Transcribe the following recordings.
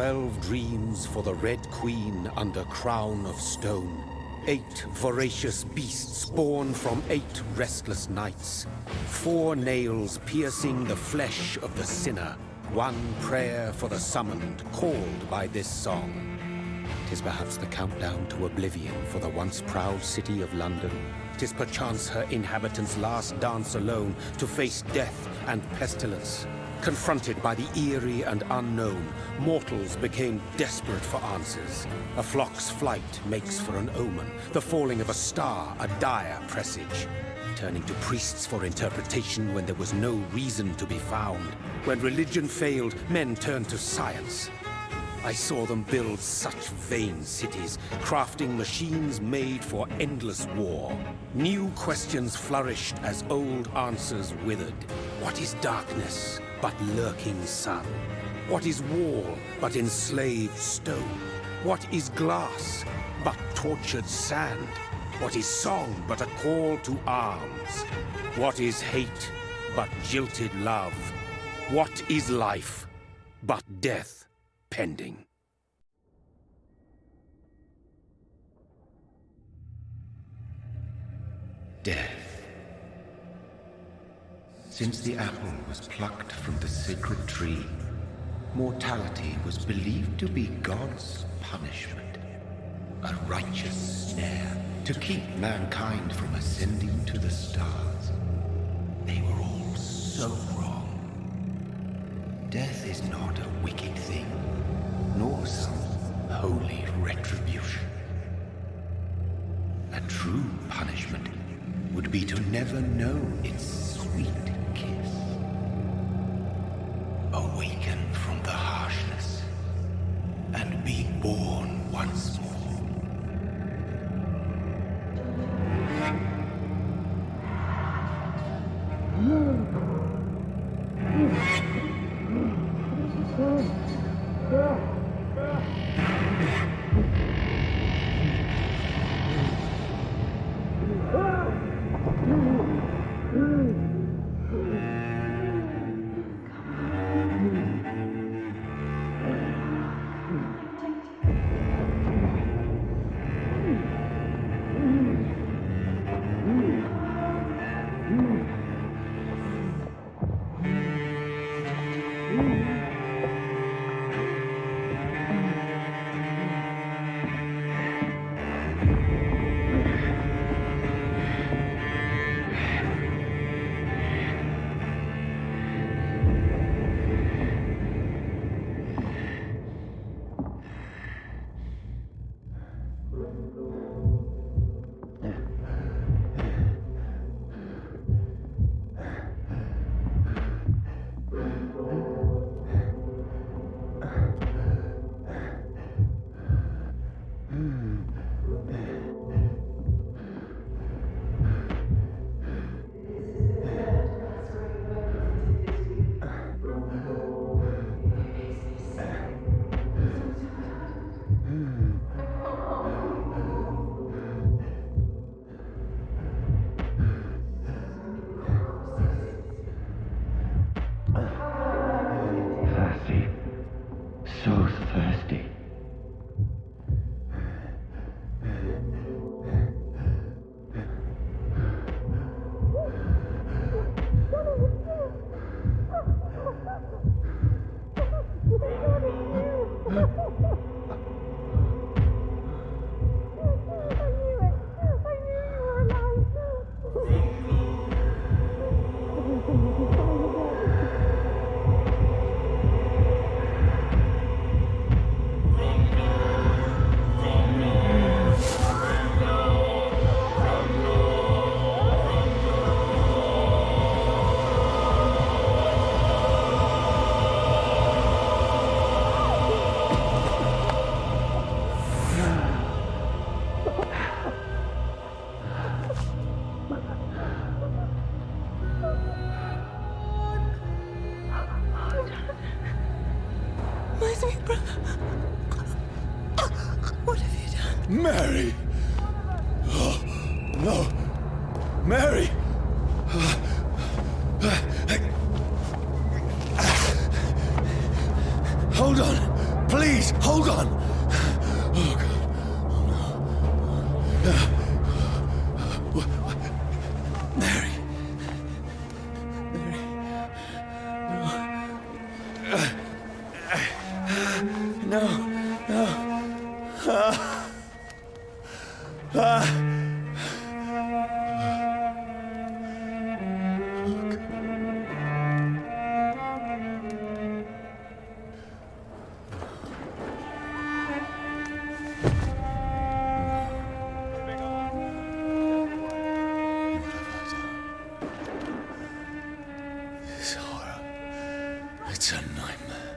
12 dreams for the Red Queen under crown of stone. 8 voracious beasts born from 8 restless nights. 4 nails piercing the flesh of the sinner. 1 prayer for the summoned, called by this song. 'Tis perhaps the countdown to oblivion for the once proud city of London. 'Tis perchance her inhabitants' last dance alone to face death and pestilence. Confronted by the eerie and unknown, mortals became desperate for answers. A flock's flight makes for an omen, the falling of a star a dire presage. Turning to priests for interpretation when there was no reason to be found. When religion failed, men turned to science. I saw them build such vain cities, crafting machines made for endless war. New questions flourished as old answers withered. What is darkness but lurking sun? What is wall but enslaved stone? What is glass but tortured sand? What is song but a call to arms? What is hate but jilted love? What is life but death pending? Death. Since the apple was plucked from the sacred tree, mortality was believed to be God's punishment, a righteous snare to keep mankind from ascending to the stars. They were all so wrong. Death is not a wicked thing, nor some holy retribution. A true punishment would be to never know its sweet kiss. Awaken from the harshness and be born once more. So thirsty. What have you done? Mary! Oh, no! Mary! Hold on! Please, hold on! Oh, God. Oh, no. Mary. Mary. No. No. This horror. It's a nightmare.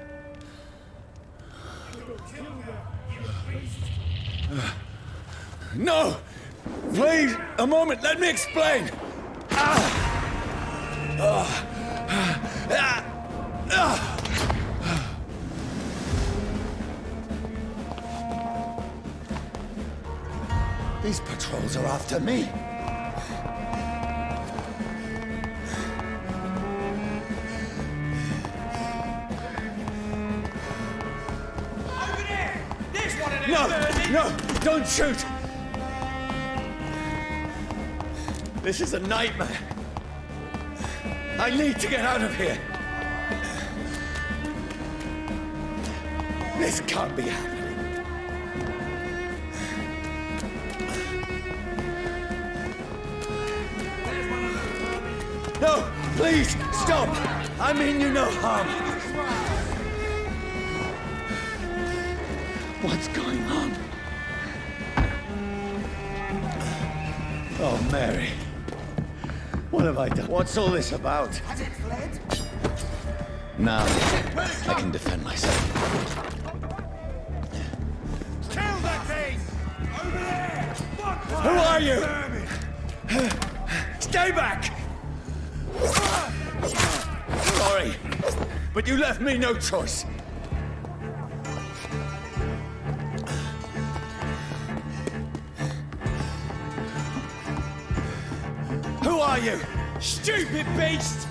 No! Please, a moment, let me explain! These patrols are after me. No! No! Don't shoot! This is a nightmare. I need to get out of here. This can't be happening. No! Please! Stop! I mean you no harm. What's going on? Oh, Mary. What have I done? What's all this about? Has it fled? Now, I can defend myself. Kill that thing! Over there! Who are you? Stay back! Sorry, but you left me no choice. Who are you? Stupid beast!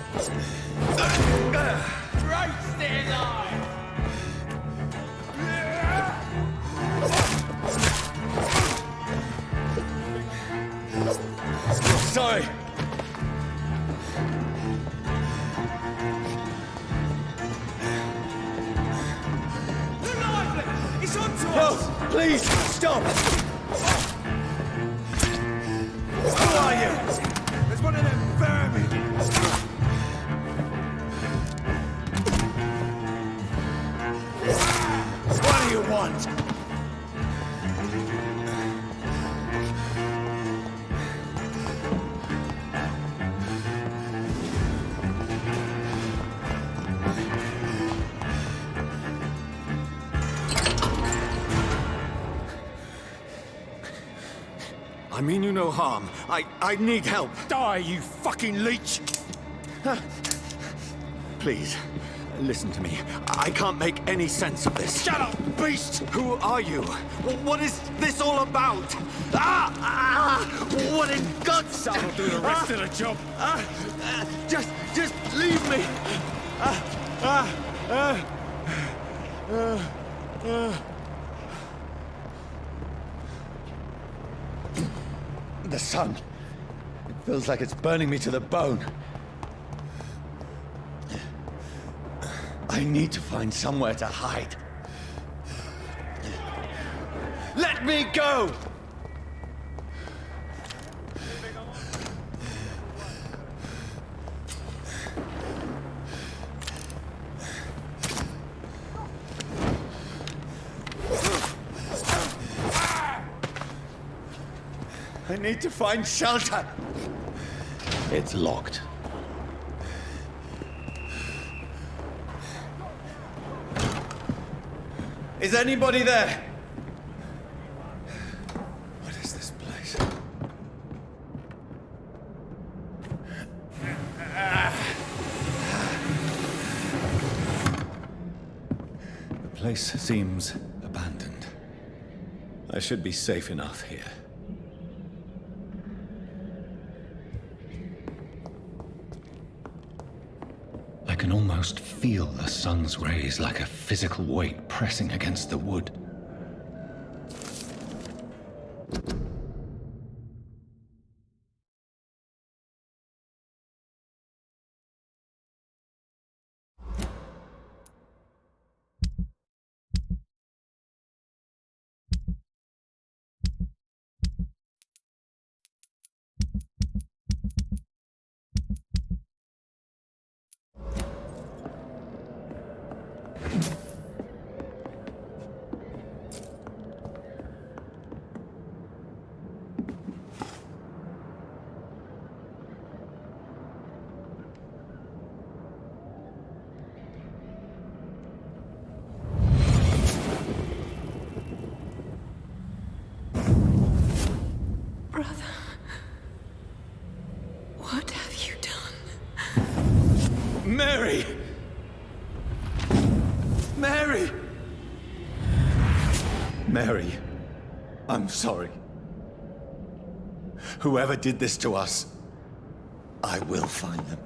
Roast it alive! Sorry. It's onto No, us! please, stop! Who are you? There's one of them vermin! What do you want? I mean you no harm. I need help. Die, you fucking leech! Please, listen to me. I can't make any sense of this. Shut up, beast! Who are you? What is this all about? What in God's name? That'll do the rest of the job. Just leave me. The sun. It feels like it's burning me to the bone. I need to find somewhere to hide. Let me go! I need to find shelter. It's locked. Is anybody there? What is this place? The place seems abandoned. I should be safe enough here. I can almost feel the sun's rays like a physical weight pressing against the wood. Brother, what have you done? Mary! Mary! Mary, I'm sorry. Whoever did this to us, I will find them.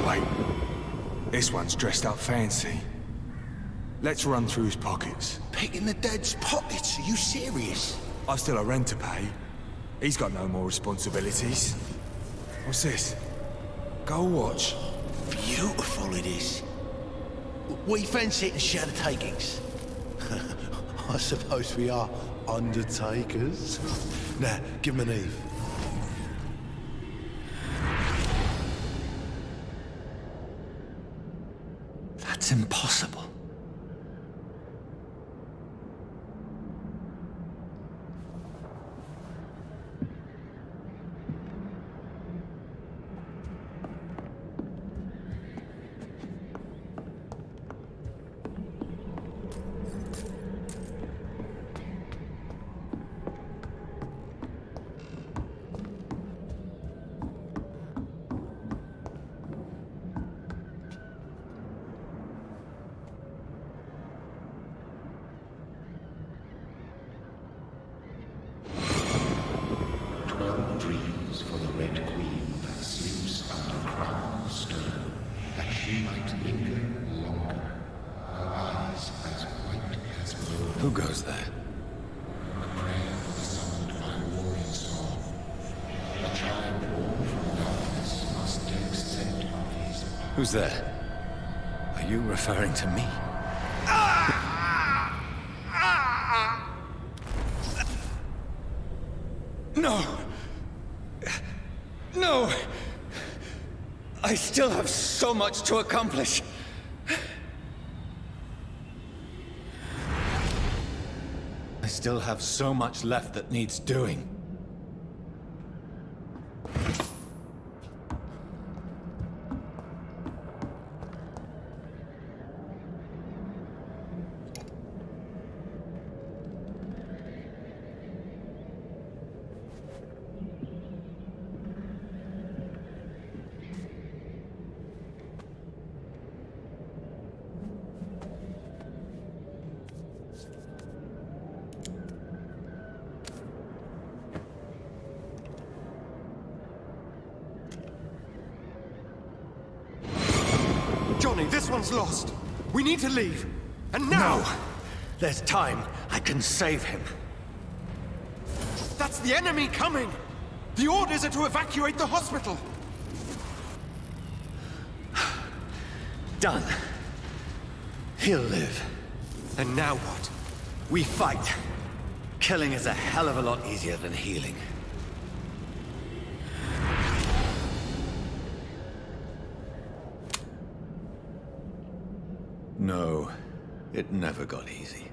Wait. This one's dressed up fancy. Let's run through his pockets. Picking the dead's pockets? Are you serious? I've still a rent to pay. He's got no more responsibilities. What's this? Gold watch. Beautiful it is. We fence it and share the takings. I suppose we are undertakers. Now, give him an Eve. That's impossible. Dreams for the Red Queen that sleeps under crown of stone, that she might linger longer, her eyes as white as blood. Who goes there? A prayer was summoned by warrior song. A child born from darkness must take scent of his power. Who's there? Are you referring to me? No! No! I still have so much to accomplish. I still have so much left that needs doing. Johnny, this one's lost. We need to leave. And now! No! There's time. I can save him. That's the enemy coming! The orders are to evacuate the hospital! Done. He'll live. And now what? We fight. Killing is a hell of a lot easier than healing. No, it never got easy.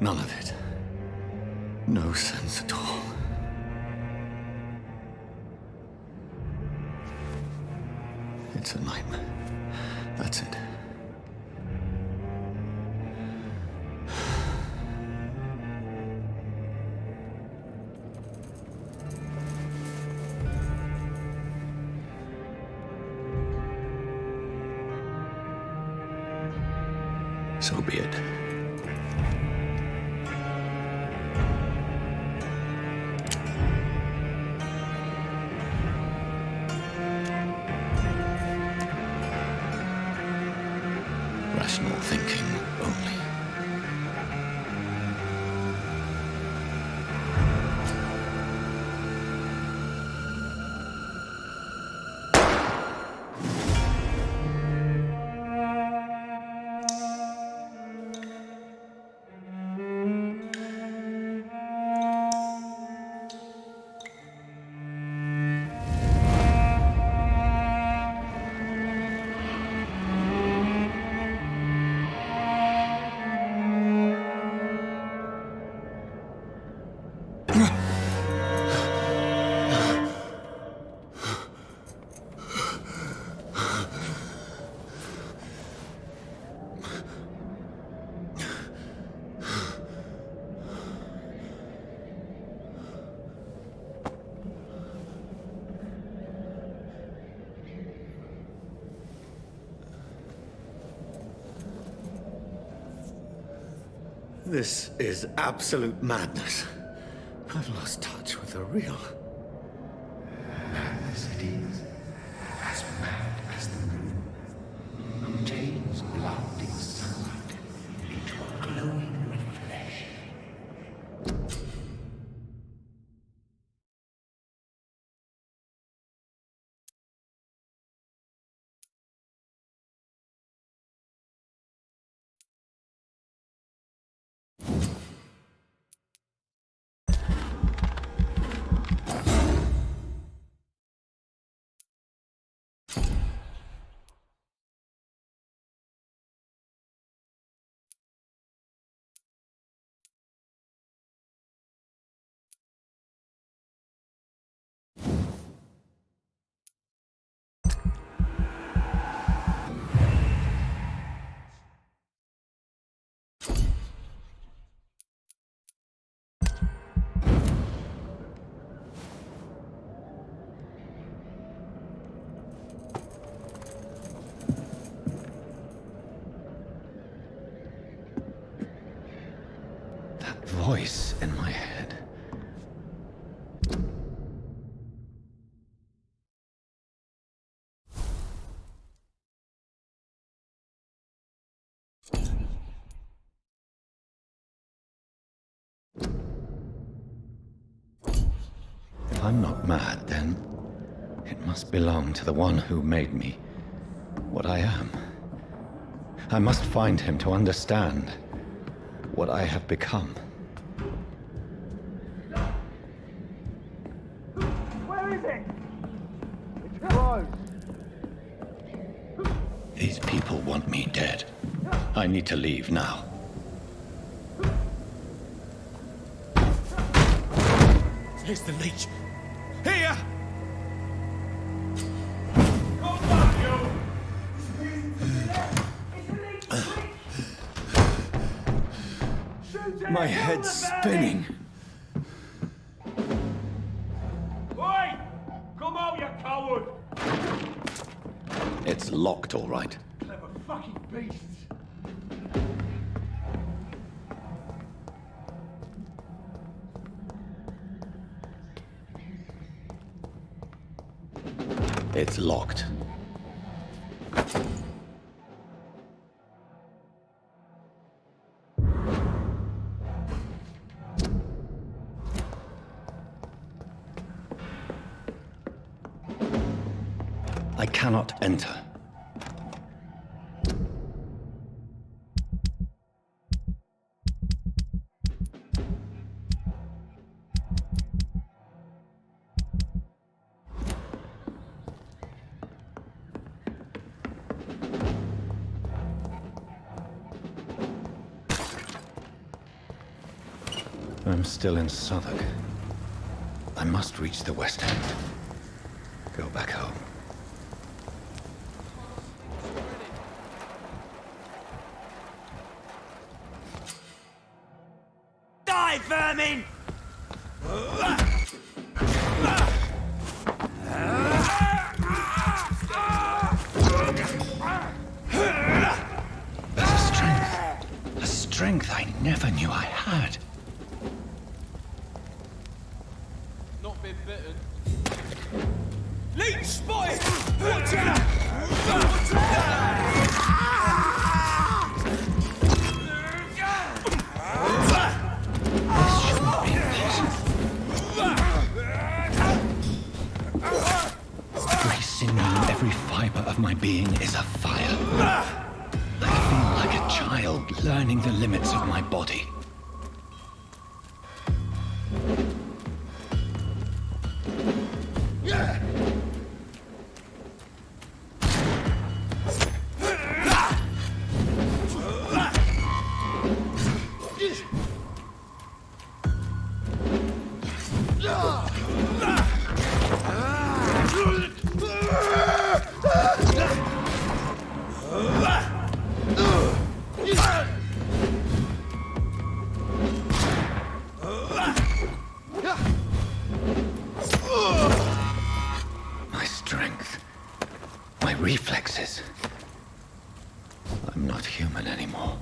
None of it. No sense at all. It's a nightmare. That's it. So be it. Rational thinking only. This is absolute madness. I've lost touch with the real. Madness it is, as mad as the moon, who takes blood in sunlight into a glowing red flesh. Voice in my head. If I'm not mad, then it must belong to the one who made me what I am. I must find him to understand what I have become. These people want me dead. I need to leave now. Here's the leech. Here! My head's spinning. Oi! Come out, you coward! It's locked, all right. Clever fucking beasts! It's locked. I cannot enter. I'm still in Southwark. I must reach the West End. Go back home. Die, vermin! There's a strength. A strength I never knew I had. Not been bitten. Leech spotted! Watch out! This shouldn't be possible. Every sinew, every fiber of my being is afire. I feel like a child learning the limits of my body. My strength, my reflexes. I'm not human anymore.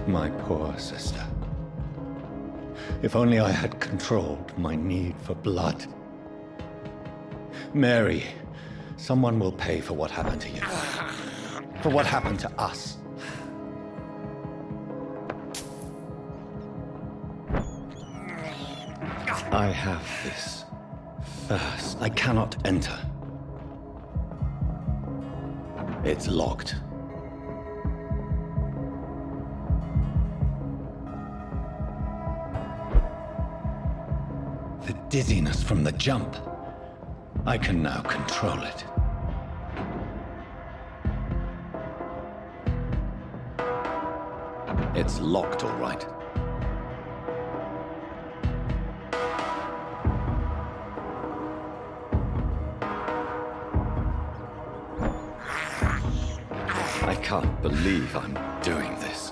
My poor sister. If only I had controlled my need for blood. Mary, someone will pay for what happened to you. For what happened to us. I have this verse. I cannot enter. It's locked. The dizziness from the jump. I can now control it. It's locked, all right. I can't believe I'm doing this.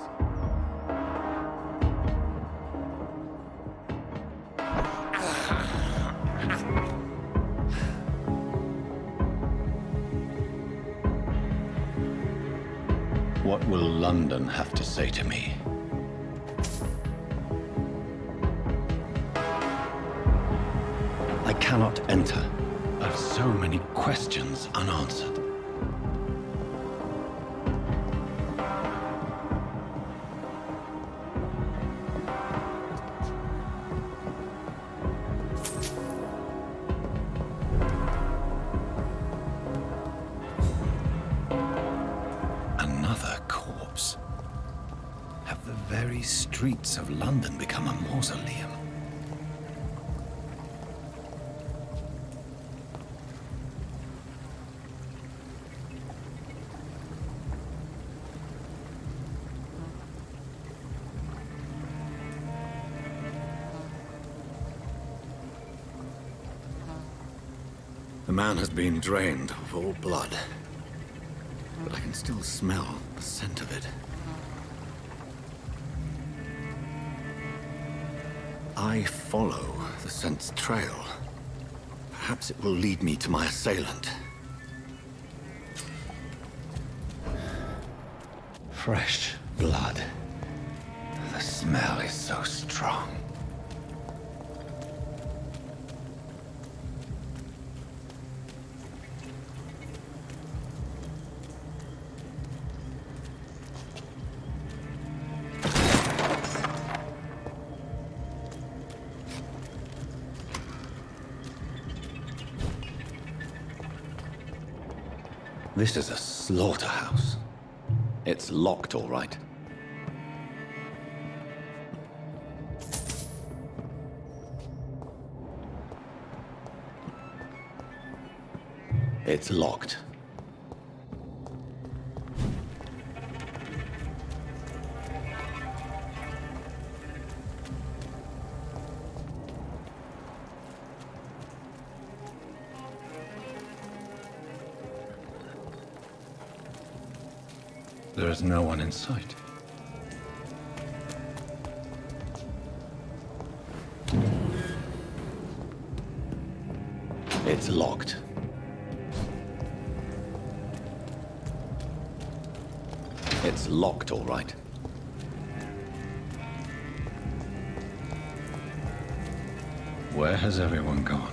What will London have to say to me? I cannot enter. I've so many questions unanswered. Another corpse. Have the very streets of London become a mausoleum? The man has been drained of all blood, but I can still smell the scent of it. I follow the scent's trail. Perhaps it will lead me to my assailant. Fresh blood. The smell is so strong. This is a slaughterhouse. It's locked, all right. It's locked. There is no one in sight. It's locked. It's locked, all right. Where has everyone gone?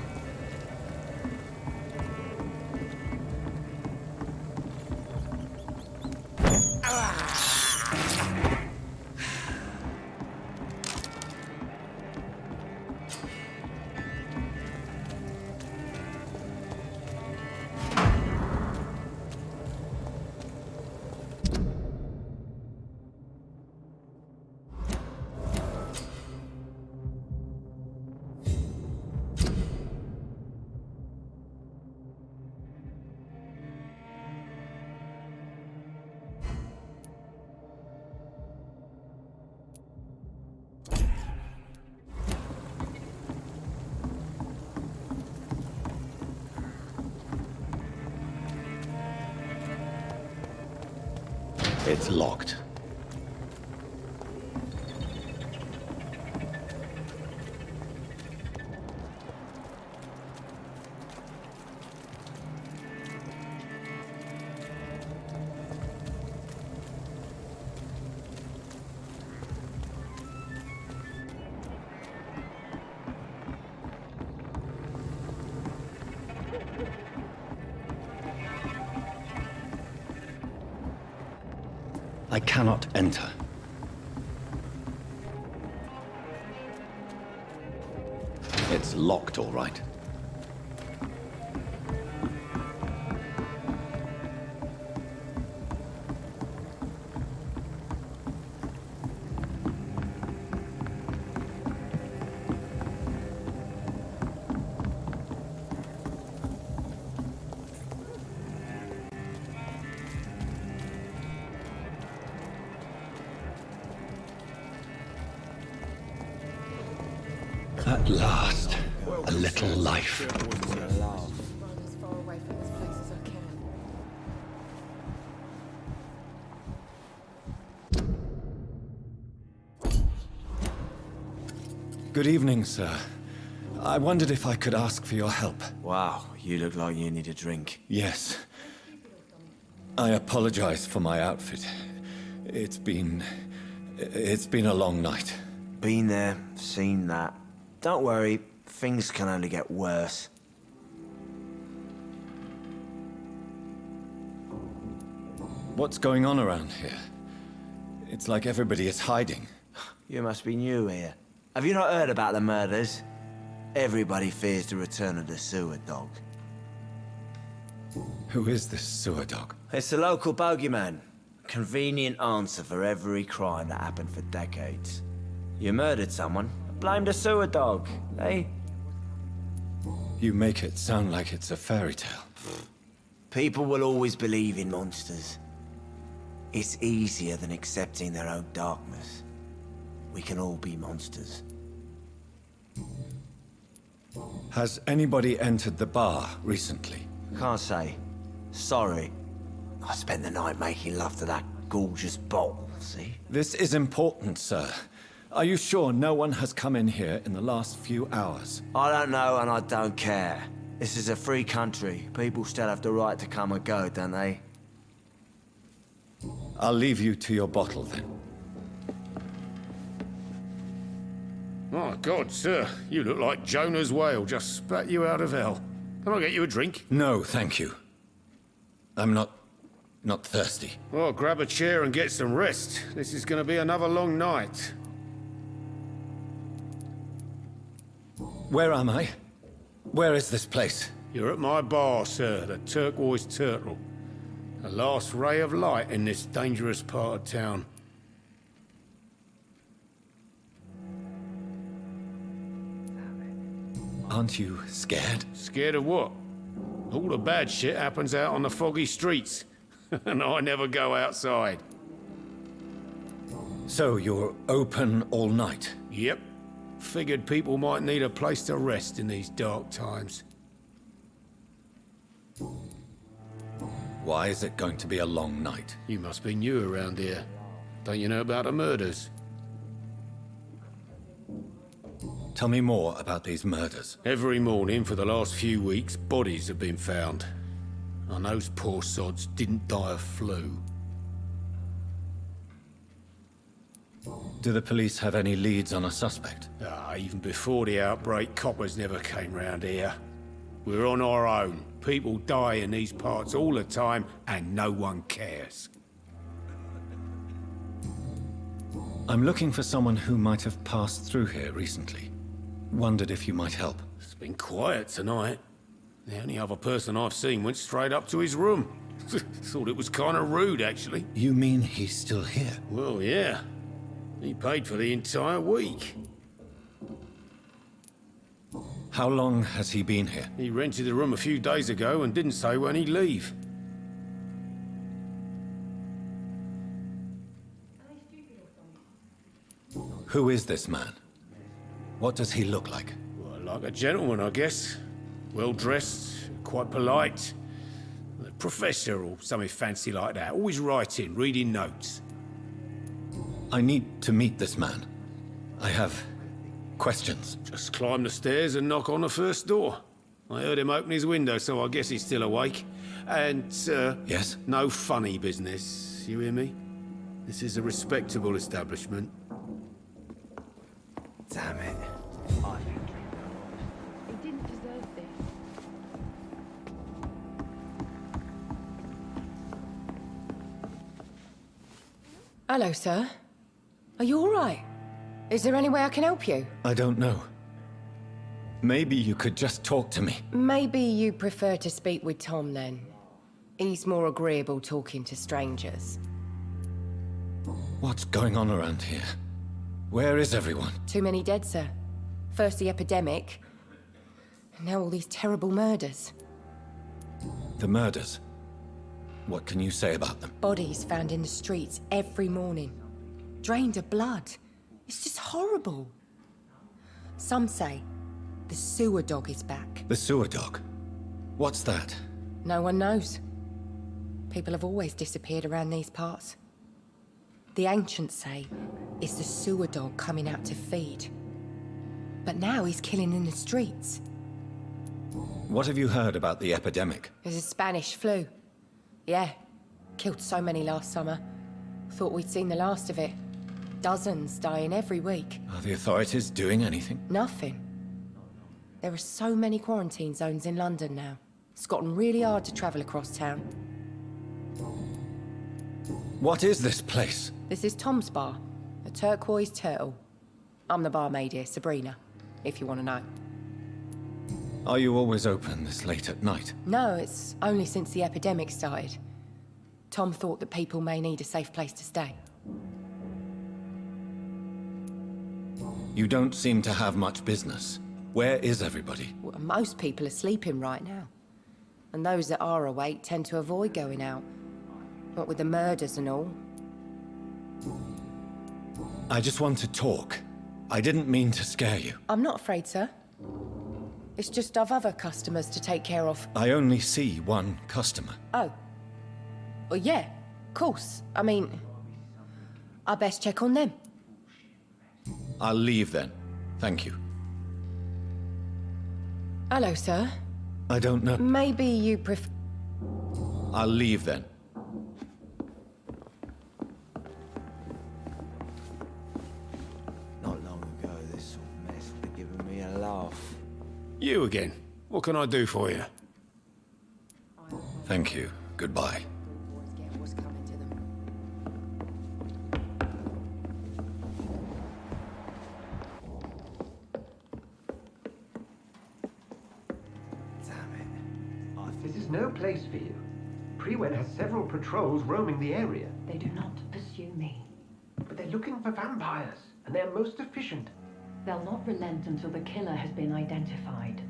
It's locked. I cannot enter. It's locked, all right. At last, a little life. Run as far away from this place as I can. Good evening, sir. I wondered if I could ask for your help. Wow, you look like you need a drink. Yes. I apologize for my outfit. It's been a long night. Been there, seen that. Don't worry, things can only get worse. What's going on around here? It's like everybody is hiding. You must be new here. Have you not heard about the murders? Everybody fears the return of the sewer dog. Who is this sewer dog? It's the local bogeyman. Convenient answer for every crime that happened for decades. You murdered someone, blame the sewer dog, eh? You make it sound like it's a fairy tale. People will always believe in monsters. It's easier than accepting their own darkness. We can all be monsters. Has anybody entered the bar recently? Can't say. Sorry. I spent the night making love to that gorgeous bottle, see? This is important, sir. Are you sure no one has come in here in the last few hours? I don't know and I don't care. This is a free country. People still have the right to come and go, don't they? I'll leave you to your bottle, then. My God, sir, you look like Jonah's whale just spat you out of hell. Can I get you a drink? No, thank you. I'm not thirsty. Well, grab a chair and get some rest. This is going to be another long night. Where am I? Where is this place? You're at my bar, sir, the Turquoise Turtle. The last ray of light in this dangerous part of town. Aren't you scared? Scared of what? All the bad shit happens out on the foggy streets. And I never go outside. So you're open all night? Yep. Figured people might need a place to rest in these dark times. Why is it going to be a long night? You must be new around here. Don't you know about the murders? Tell me more about these murders. Every morning for the last few weeks, bodies have been found. And those poor sods didn't die of flu. Do the police have any leads on a suspect? Even before the outbreak, coppers never came round here. We're on our own. People die in these parts all the time, and no one cares. I'm looking for someone who might have passed through here recently. Wondered if you might help. It's been quiet tonight. The only other person I've seen went straight up to his room. Thought it was kind of rude, actually. You mean he's still here? Well, yeah. He paid for the entire week. How long has he been here? He rented the room a few days ago and didn't say when he'd leave. Who is this man? What does he look like? Well, like a gentleman, I guess. Well-dressed, quite polite. A professor or something fancy like that. Always writing, reading notes. I need to meet this man. I have questions. Just climb the stairs and knock on the first door. I heard him open his window, so I guess he's still awake. And, Yes? no funny business. You hear me? This is a respectable establishment. Damn it. He didn't deserve this. Hello, sir. Are you all right? Is there any way I can help you? I don't know. Maybe you could just talk to me. Maybe you prefer to speak with Tom, then. He's more agreeable talking to strangers. What's going on around here? Where is everyone? Too many dead, sir. First the epidemic, and now all these terrible murders. The murders. What can you say about them? Bodies found in the streets every morning. Drained of blood. It's just horrible. Some say the sewer dog is back. The sewer dog? What's that? No one knows. People have always disappeared around these parts. The ancients say it's the sewer dog coming out to feed. But now he's killing in the streets. What have you heard about the epidemic? There's a Spanish flu. Yeah, killed so many last summer. Thought we'd seen the last of it. Dozens dying every week. Are the authorities doing anything? Nothing. There are so many quarantine zones in London now. It's gotten really hard to travel across town. What is this place? This is Tom's bar, a Turquoise Turtle. I'm the barmaid here, Sabrina, if you want to know. Are you always open this late at night? No, it's only since the epidemic started. Tom thought that people may need a safe place to stay. You don't seem to have much business. Where is everybody? Well, most people are sleeping right now. And those that are awake tend to avoid going out. What with the murders and all. I just want to talk. I didn't mean to scare you. I'm not afraid, sir. It's just I've other customers to take care of. I only see one customer. Oh. Well, yeah, of course. I mean, I best check on them. I'll leave then. Thank you. Hello, sir. I don't know. Maybe you prefer... I'll leave then. Not long ago, this sort of mess would have given me a laugh. You again. What can I do for you? Thank you. Goodbye. This is no place for you. Prewen has several patrols roaming the area. They do not pursue me. But they're looking for vampires, and they're most efficient. They'll not relent until the killer has been identified.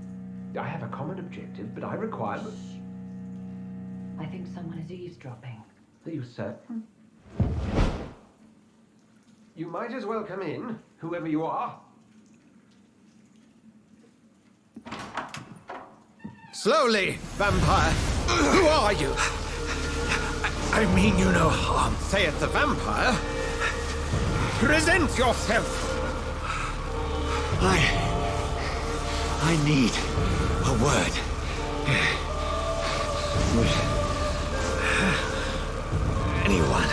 I have a common objective, but I require... I think someone is eavesdropping. Are you certain? You might as well come in, whoever you are. Slowly, vampire! Who are you? I mean you no harm. Saith the vampire. Present yourself! I need a word. Would anyone?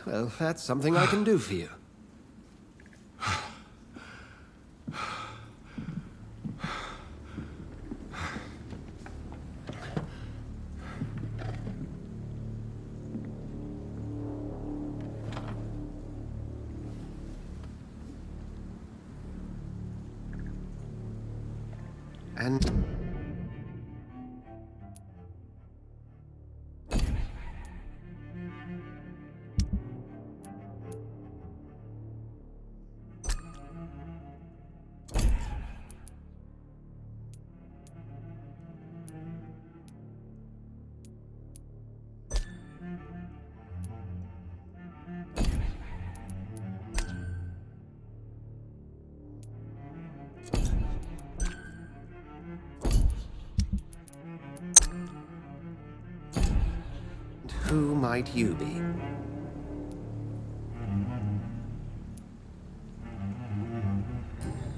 Well, that's something I can do for you. And... Who might you be?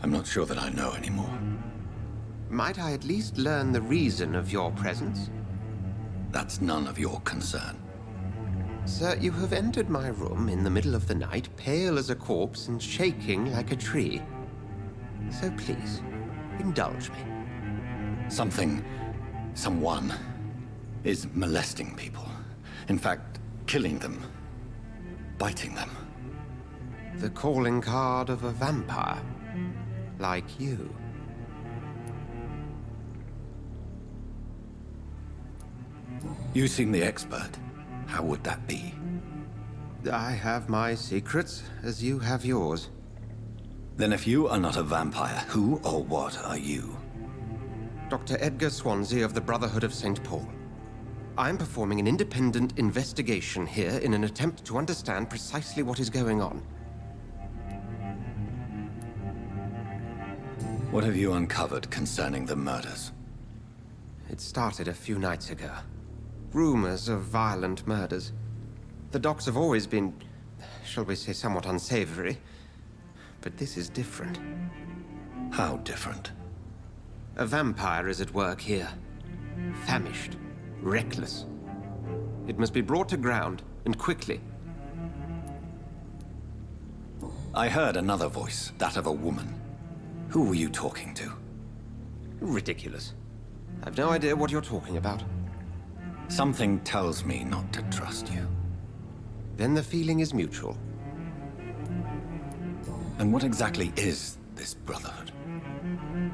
I'm not sure that I know anymore. Might I at least learn the reason of your presence? That's none of your concern. Sir, you have entered my room in the middle of the night, pale as a corpse and shaking like a tree. So please, indulge me. Someone is molesting people. In fact, killing them. Biting them. The calling card of a vampire. Like you. You seem the expert. How would that be? I have my secrets, as you have yours. Then if you are not a vampire, who or what are you? Dr. Edgar Swansea of the Brotherhood of St. Paul. I'm performing an independent investigation here in an attempt to understand precisely what is going on. What have you uncovered concerning the murders? It started a few nights ago. Rumors of violent murders. The docks have always been, shall we say, somewhat unsavory. But this is different. How different? A vampire is at work here. Famished. Reckless. It must be brought to ground, and quickly. I heard another voice, that of a woman. Who were you talking to? Ridiculous. I've no idea what you're talking about. Something tells me not to trust you. Then the feeling is mutual. And what exactly is this Brotherhood?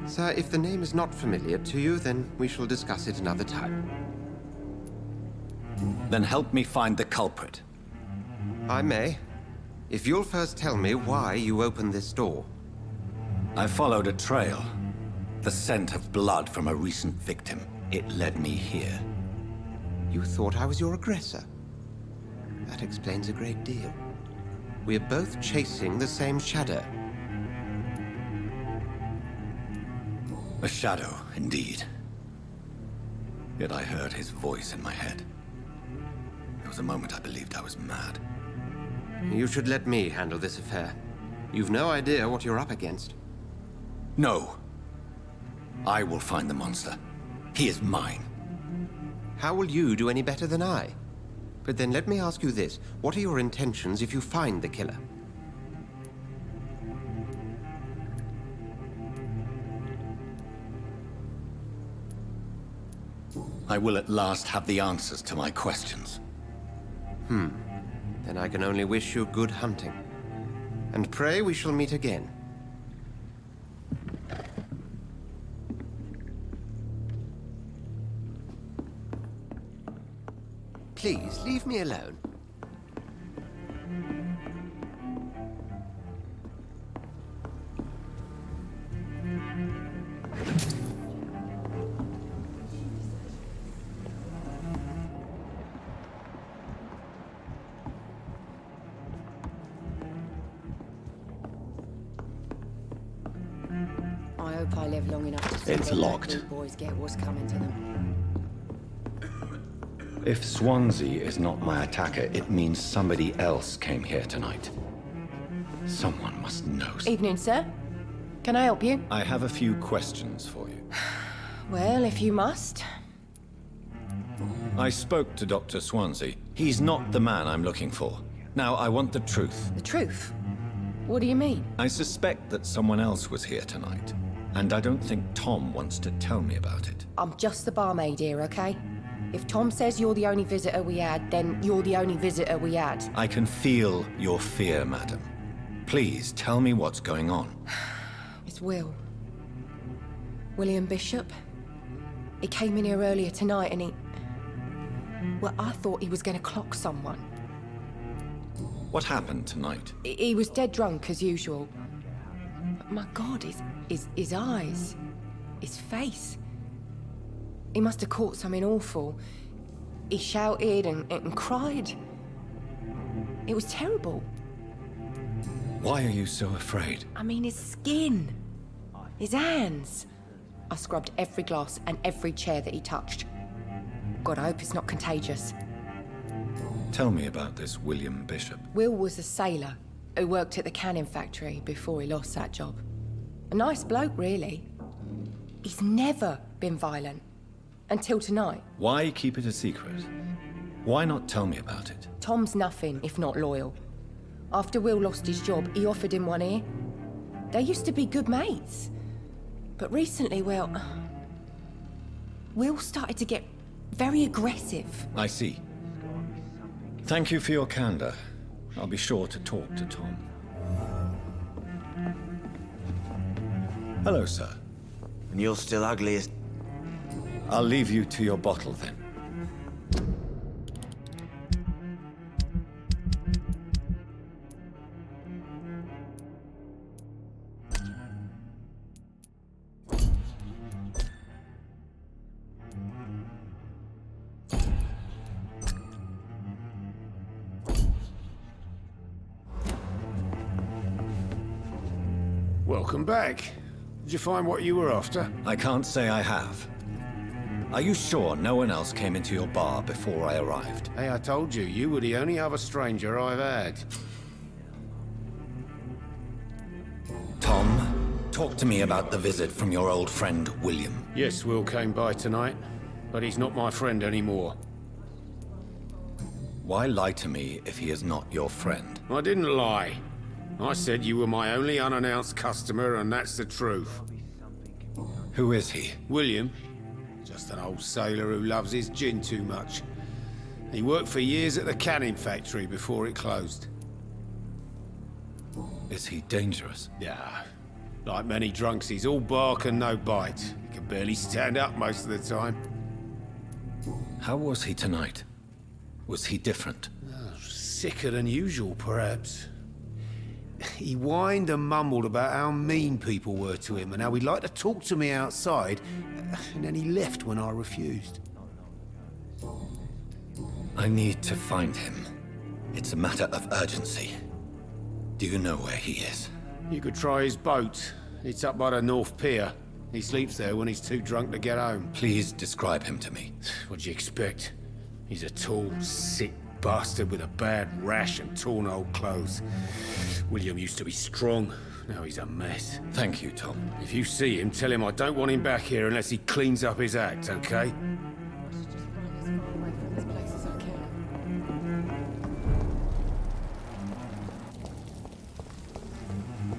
Sir, if the name is not familiar to you, then we shall discuss it another time. Then help me find the culprit. I may. If you'll first tell me why you opened this door. I followed a trail. The scent of blood from a recent victim. It led me here. You thought I was your aggressor. That explains a great deal. We're both chasing the same shadow. A shadow, indeed. Yet I heard his voice in my head. There was a moment I believed I was mad. You should let me handle this affair. You've no idea what you're up against. No. I will find the monster. He is mine. How will you do any better than I? But then let me ask you this. What are your intentions if you find the killer? I will at last have the answers to my questions. Then I can only wish you good hunting. And pray we shall meet again. Please, leave me alone. I hope I live long enough to see It's the locked. little boys get what's coming to them. If Swansea is not my attacker, it means somebody else came here tonight. Someone must know. Evening, sir. Can I help you? I have a few questions for you. Well, if you must. I spoke to Dr. Swansea. He's not the man I'm looking for. Now, I want the truth. The truth? What do you mean? I suspect that someone else was here tonight, and I don't think Tom wants to tell me about it. I'm just the barmaid here, okay? If Tom says you're the only visitor we had, then you're the only visitor we had. I can feel your fear, madam. Please tell me what's going on. It's Will. William Bishop. He came in here earlier tonight and he... Well, I thought he was going to clock someone. What happened tonight? He was dead drunk, as usual. But my God, his eyes, his face. He must have caught something awful. He shouted and cried. It was terrible. Why are you so afraid? I mean, his skin. His hands. I scrubbed every glass and every chair that he touched. God, I hope it's not contagious. Tell me about this William Bishop. Will was a sailor who worked at the canning factory before he lost that job. A nice bloke, really. He's never been violent. Until tonight. Why keep it a secret? Why not tell me about it? Tom's nothing if not loyal. After Will lost his job, he offered him one ear. They used to be good mates. But recently, well... Will started to get very aggressive. I see. Thank you for your candor. I'll be sure to talk to Tom. Hello, sir. And you're still ugly as... I'll leave you to your bottle, then. Welcome back. Did you find what you were after? I can't say I have. Are you sure no one else came into your bar before I arrived? Hey, I told you, you were the only other stranger I've had. Tom, talk to me about the visit from your old friend, William. Yes, Will came by tonight, but he's not my friend anymore. Why lie to me if he is not your friend? I didn't lie. I said you were my only unannounced customer, and that's the truth. Who is he? William. Just an old sailor who loves his gin too much. He worked for years at the canning factory before it closed. Is he dangerous? Yeah. Like many drunks, he's all bark and no bite. He can barely stand up most of the time. How was he tonight? Was he different? Sicker than usual, perhaps. He whined and mumbled about how mean people were to him and how he'd like to talk to me outside, and then he left when I refused. I need to find him. It's a matter of urgency. Do you know where he is? You could try his boat. It's up by the North Pier. He sleeps there when he's too drunk to get home. Please describe him to me. What'd you expect? He's a tall, sick bastard with a bad rash and torn old clothes. William used to be strong. Now he's a mess. Thank you, Tom. If you see him, tell him I don't want him back here unless he cleans up his act, okay?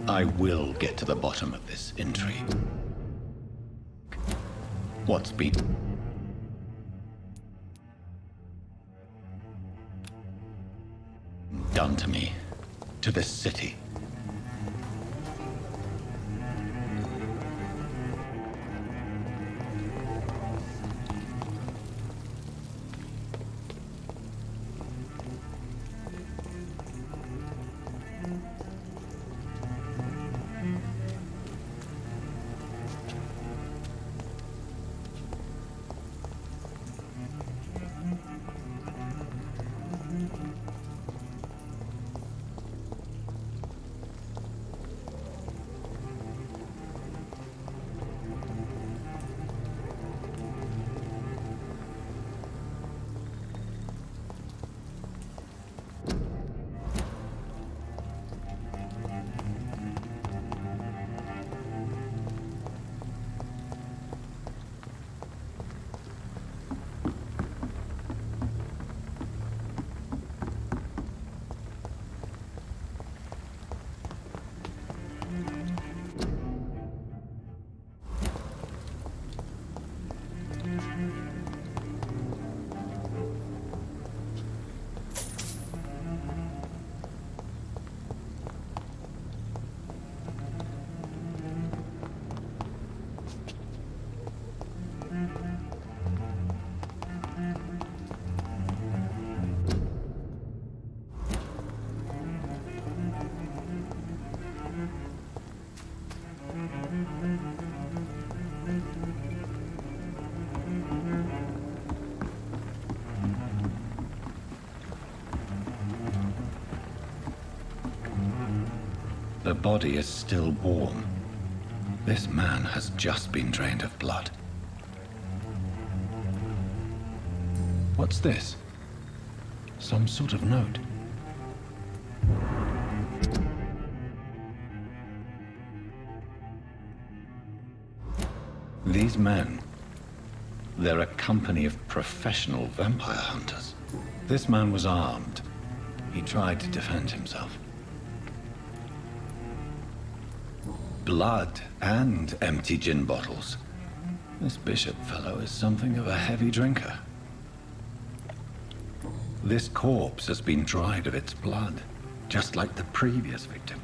I will get to the bottom of this intrigue. What's been done to me, to this city? The body is still warm. This man has just been drained of blood. What's this? Some sort of note. These men, they're a company of professional vampire hunters. This man was armed. He tried to defend himself. Blood and empty gin bottles. This bishop fellow is something of a heavy drinker. This corpse has been dried of its blood, just like the previous victim.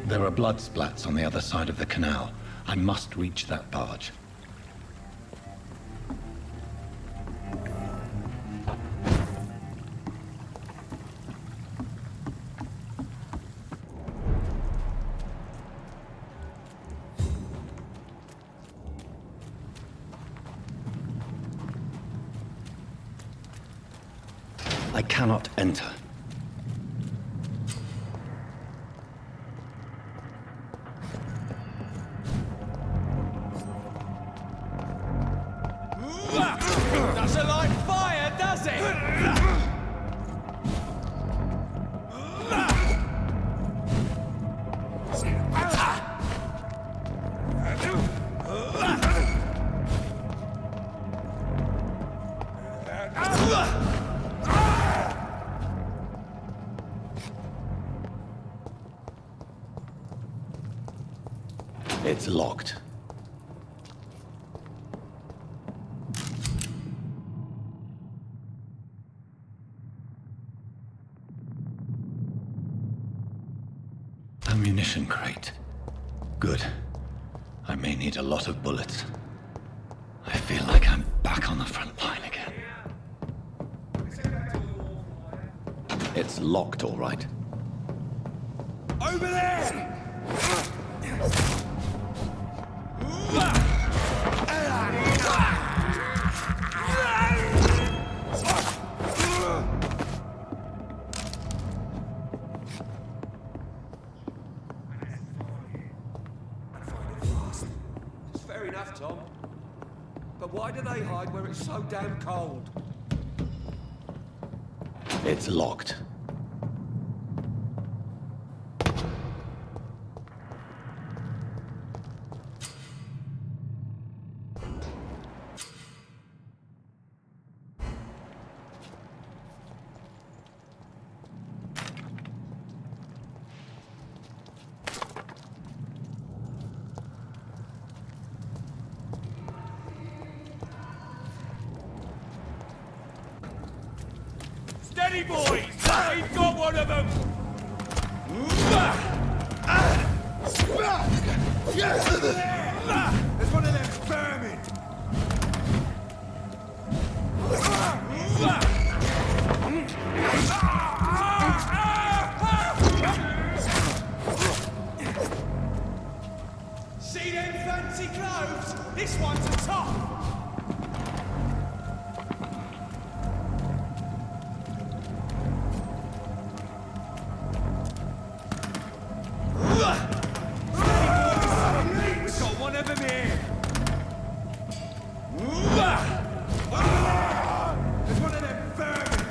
There are blood splats on the other side of the canal. I must reach that barge. I cannot enter. Doesn't like fire, does it? It's locked. Ammunition crate. Good. I may need a lot of bullets. I feel like I'm back on the front line again. It's locked, all right. Over there! Tom. But why do they hide where it's so damn cold? It's locked. Steady, boys! We've got one of them! There's one of them vermin! See them fancy clothes? This one's a top! We've got one of them here! There's one of them vermin!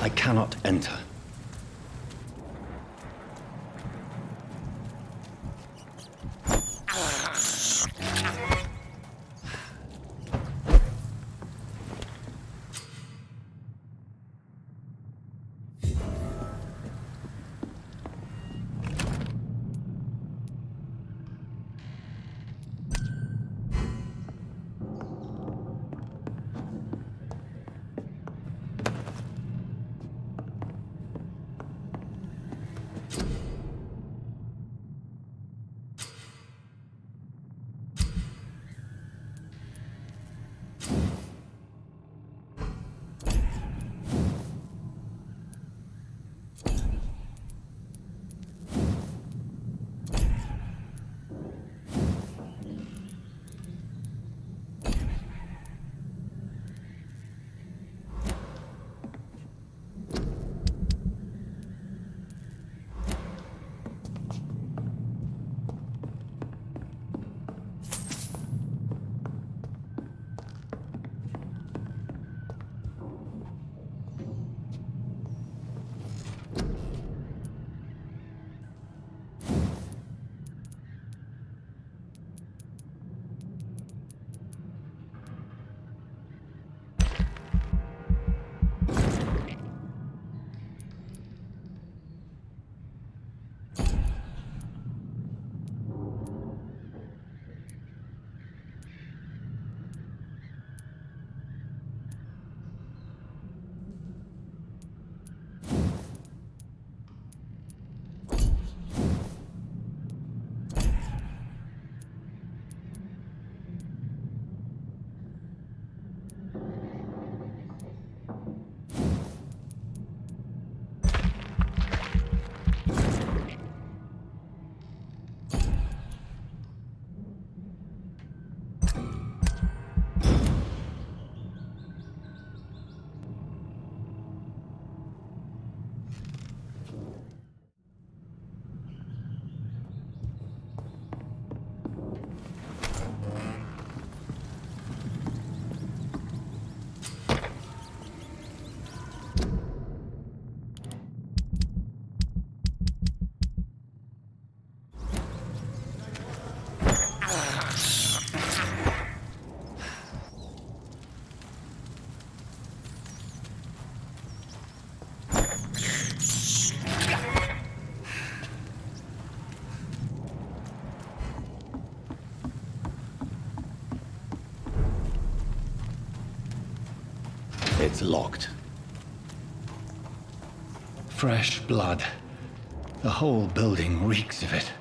I cannot enter. It's locked. Fresh blood. The whole building reeks of it.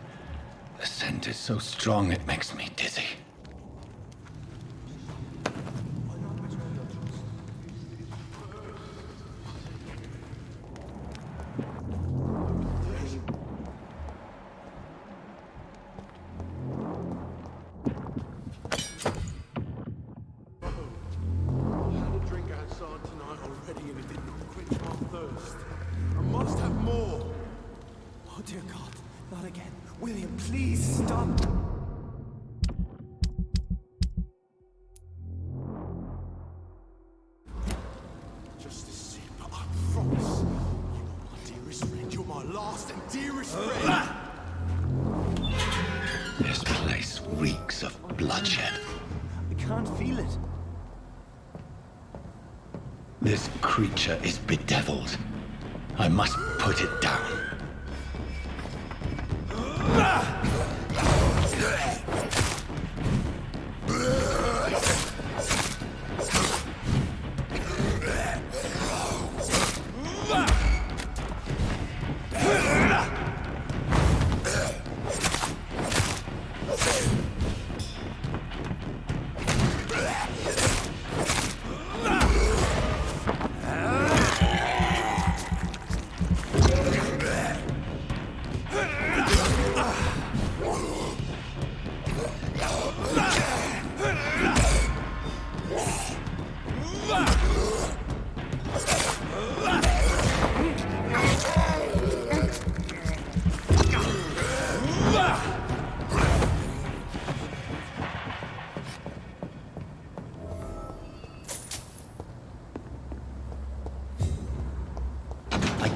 The scent is so strong it makes me dizzy. This place reeks of bloodshed. I can't feel it. This creature is bedeviled. I must put it down.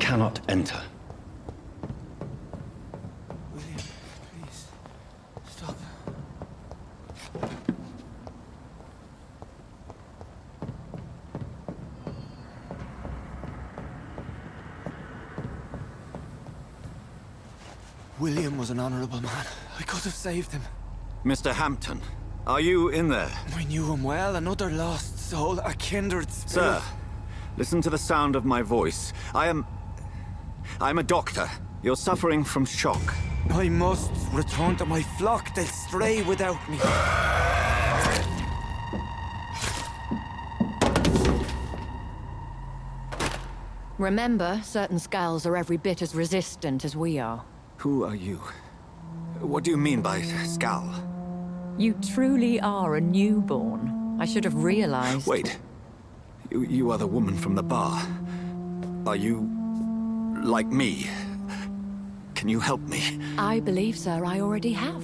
Cannot enter. William, please, stop. William was an honorable man. I could have saved him. Mr. Hampton, are you in there? I knew him well, another lost soul, a kindred spirit. Sir, listen to the sound of my voice. I'm a doctor. You're suffering from shock. I must return to my flock. They'll stray without me. Remember, certain skulls are every bit as resistant as we are. Who are you? What do you mean by skull? You truly are a newborn. I should have realized. Wait. You are the woman from the bar. Are you like me? Can you help me? I believe, sir, I already have.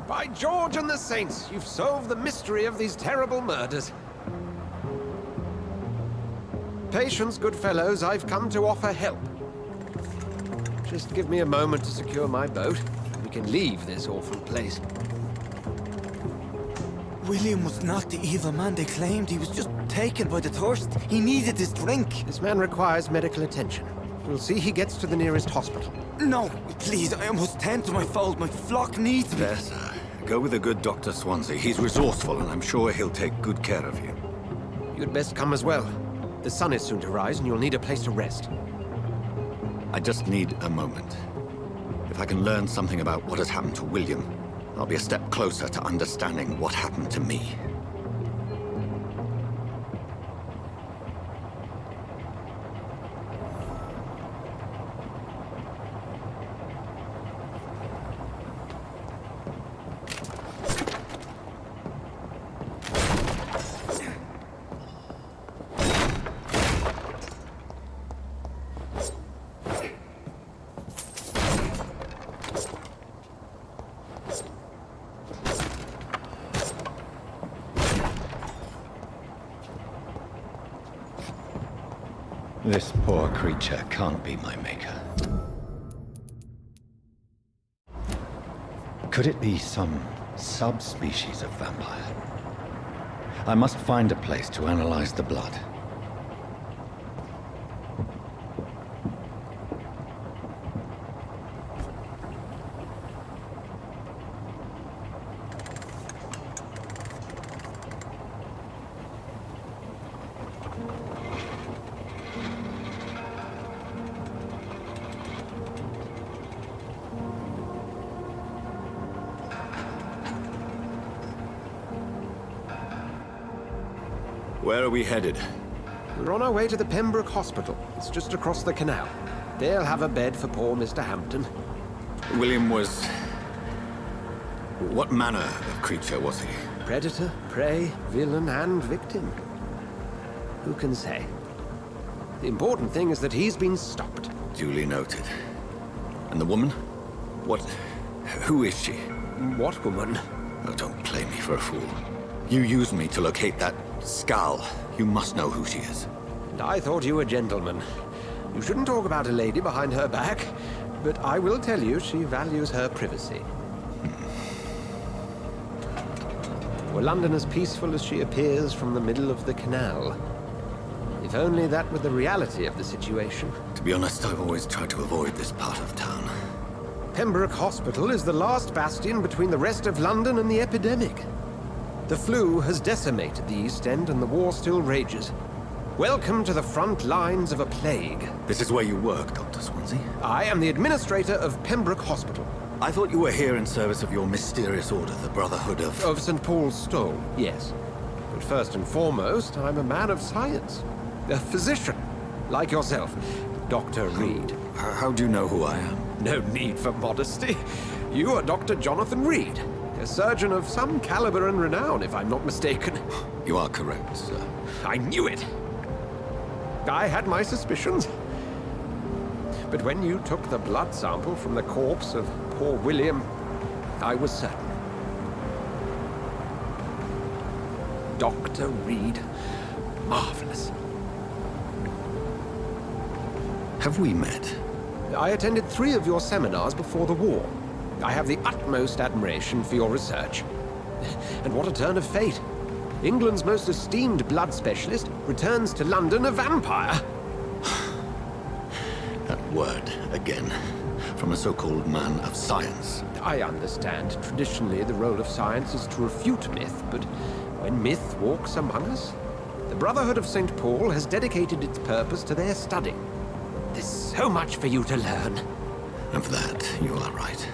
By George and the Saints, you've solved the mystery of these terrible murders. Patience, good fellows, I've come to offer help. Just give me a moment to secure my boat. We can leave this awful place. William was not the evil man they claimed. He was just taken by the thirst. He needed his drink. This man requires medical attention. We'll see he gets to the nearest hospital. No, please, I must tend to my fold. My flock needs me. There, sir. Go with the good Dr. Swansea. He's resourceful, and I'm sure he'll take good care of you. You'd best come as well. The sun is soon to rise, and you'll need a place to rest. I just need a moment. If I can learn something about what has happened to William, I'll be a step closer to understanding what happened to me. This poor creature can't be my maker. Could it be some subspecies of vampire? I must find a place to analyze the blood. Where are we headed? We're on our way to the Pembroke Hospital. It's just across the canal. They'll have a bed for poor Mr. Hampton. William was... What manner of creature was he? Predator, prey, villain, and victim. Who can say? The important thing is that he's been stopped. Duly noted. And the woman? What... who is she? What woman? Oh, don't play me for a fool. You used me to locate that skull. You must know who she is. And I thought you a gentleman. You shouldn't talk about a lady behind her back, but I will tell you she values her privacy. Were London as peaceful as she appears from the middle of the canal? If only that were the reality of the situation. To be honest, I've always tried to avoid this part of town. Pembroke Hospital is the last bastion between the rest of London and the epidemic. The flu has decimated the East End and the war still rages. Welcome to the front lines of a plague. This is where you work, Dr. Swansea? I am the administrator of Pembroke Hospital. I thought you were here in service of your mysterious order, the Brotherhood of... Of St. Paul's Stole, yes. But first and foremost, I'm a man of science. A physician, like yourself, Dr. Reed. How do you know who I am? No need for modesty. You are Dr. Jonathan Reed, a surgeon of some caliber and renown, if I'm not mistaken. You are correct, sir. I knew it! I had my suspicions. But when you took the blood sample from the corpse of poor William, I was certain. Dr. Reed. Marvelous. Have we met? I attended 3 of your seminars before the war. I have the utmost admiration for your research. And what a turn of fate. England's most esteemed blood specialist returns to London a vampire. That word, again. From a so-called man of science. I understand. Traditionally, the role of science is to refute myth, but when myth walks among us, the Brotherhood of St. Paul has dedicated its purpose to their study. There's so much for you to learn. Of that, you are right.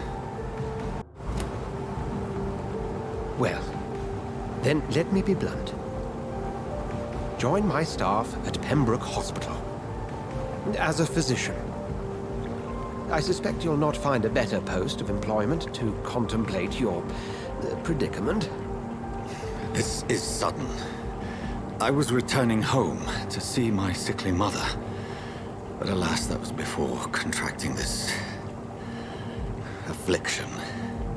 Well, then let me be blunt. Join my staff at Pembroke Hospital. As a physician. I suspect you'll not find a better post of employment to contemplate your predicament. This is sudden. I was returning home to see my sickly mother. But alas, that was before contracting this... affliction.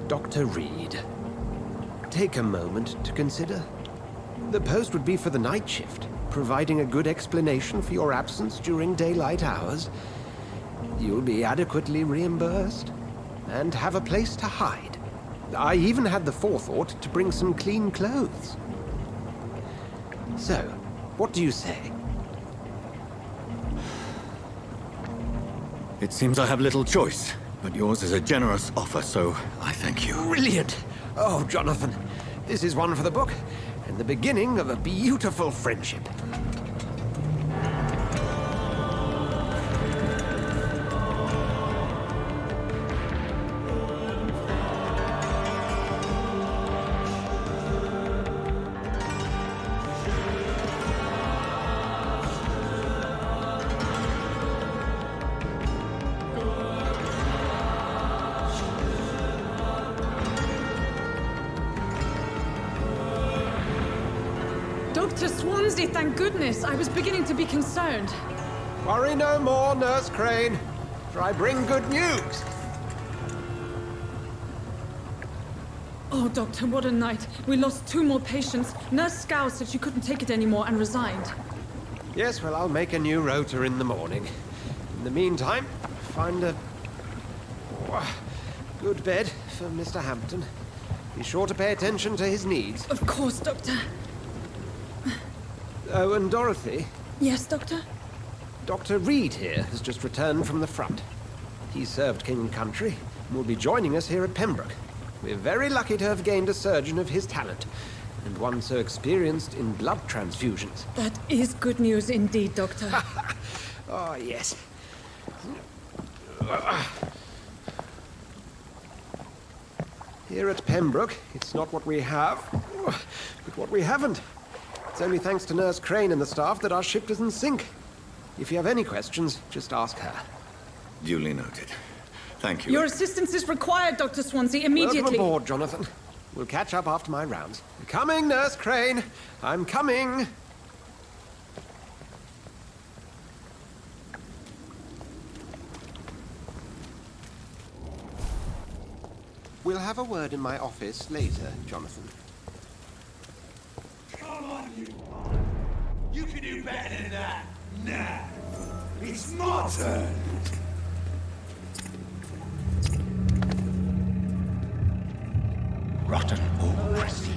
Dr. Reed, take a moment to consider. The post would be for the night shift, providing a good explanation for your absence during daylight hours. You'll be adequately reimbursed, and have a place to hide. I even had the forethought to bring some clean clothes. So, what do you say? It seems I have little choice, but yours is a generous offer, so I thank you. Brilliant! Oh, Jonathan, this is one for the book, and the beginning of a beautiful friendship. Dr. Swansea, thank goodness. I was beginning to be concerned. Worry no more, Nurse Crane, for I bring good news. Oh, Doctor, what a night. We lost 2 more patients. Nurse Scow said she couldn't take it anymore and resigned. Yes, well, I'll make a new rota in the morning. In the meantime, find a good bed for Mr. Hampton. Be sure to pay attention to his needs. Of course, Doctor. Oh, and Dorothy? Yes, Doctor? Dr. Reed here has just returned from the front. He served King and Country and will be joining us here at Pembroke. We're very lucky to have gained a surgeon of his talent, and one so experienced in blood transfusions. That is good news indeed, Doctor. Oh, yes. Here at Pembroke, it's not what we have, but what we haven't. It's only thanks to Nurse Crane and the staff that our ship doesn't sink. If you have any questions, just ask her. Duly noted. Thank you. Your assistance is required, Dr. Swansea, immediately. Welcome aboard, Jonathan. We'll catch up after my rounds. I'm coming, Nurse Crane. I'm coming. We'll have a word in my office later, Jonathan. Come on, you! You can do better than that! Nah! It's my turn! Rotten all-pressing,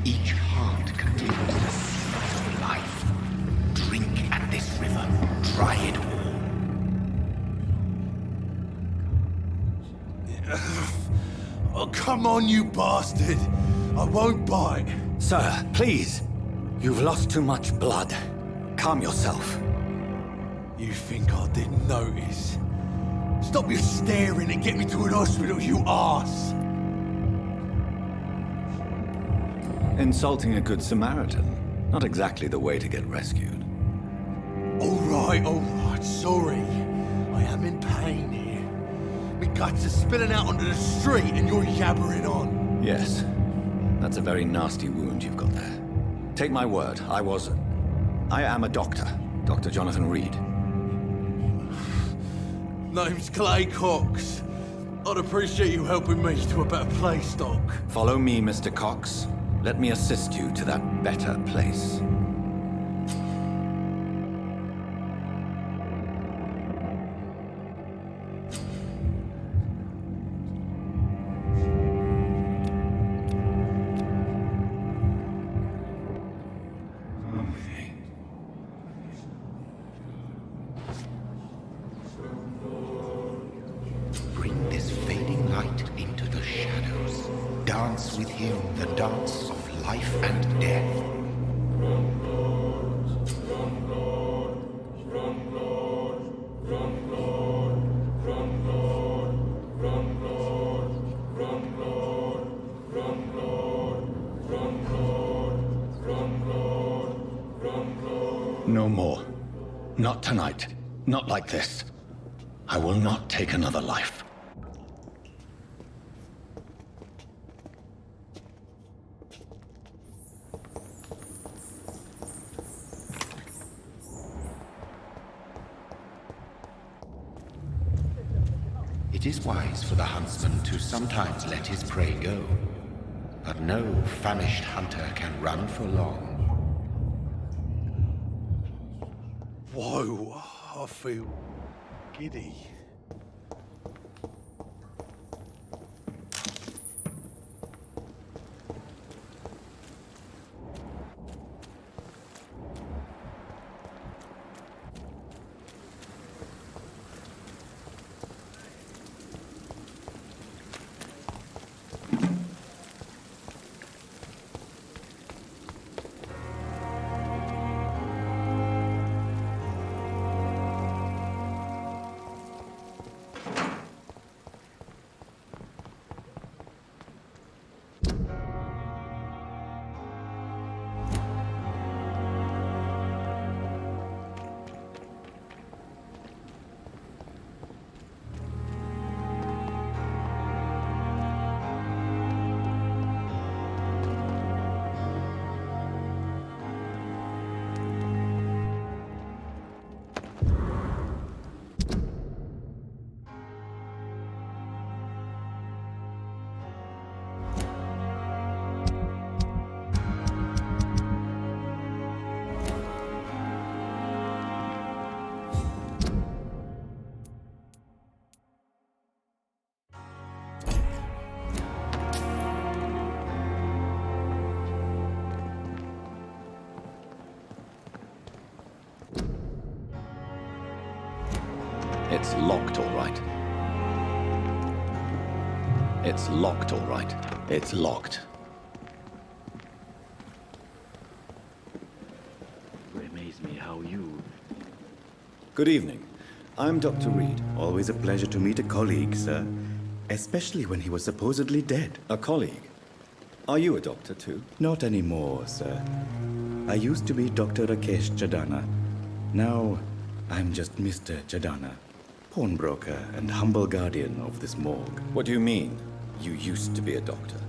each heart contains the seed of life. Drink at this river, try it all. Oh, come on, you bastard! I won't bite. Sir, please. You've lost too much blood. Calm yourself. You think I didn't notice? Stop your staring and get me to an hospital, you arse! Insulting a good Samaritan. Not exactly the way to get rescued. All right, sorry. I am in pain here. My guts are spilling out onto the street and you're yabbering on. Yes. That's a very nasty wound you've got there. Take my word, I am a doctor. Dr. Jonathan Reed. Name's Clay Cox. I'd appreciate you helping me to a better place, Doc. Follow me, Mr. Cox. Let me assist you to that better place. Bring this fading light into the shadows. Dance with him the dance of life and death. No more. Not tonight. Not like this. I will not take another life. It is wise for the huntsman to sometimes let his prey go, but no famished hunter can run for long. Whoa, I feel giddy. It's locked, all right. It's locked, all right. It's locked. You amaze me how you... Good evening. I'm Dr. Reed. Always a pleasure to meet a colleague, sir. Especially when he was supposedly dead. A colleague? Are you a doctor, too? Not anymore, sir. I used to be Dr. Rakesh Chadana. Now, I'm just Mr. Chadana, pawnbroker and humble guardian of this morgue. What do you mean, you used to be a doctor?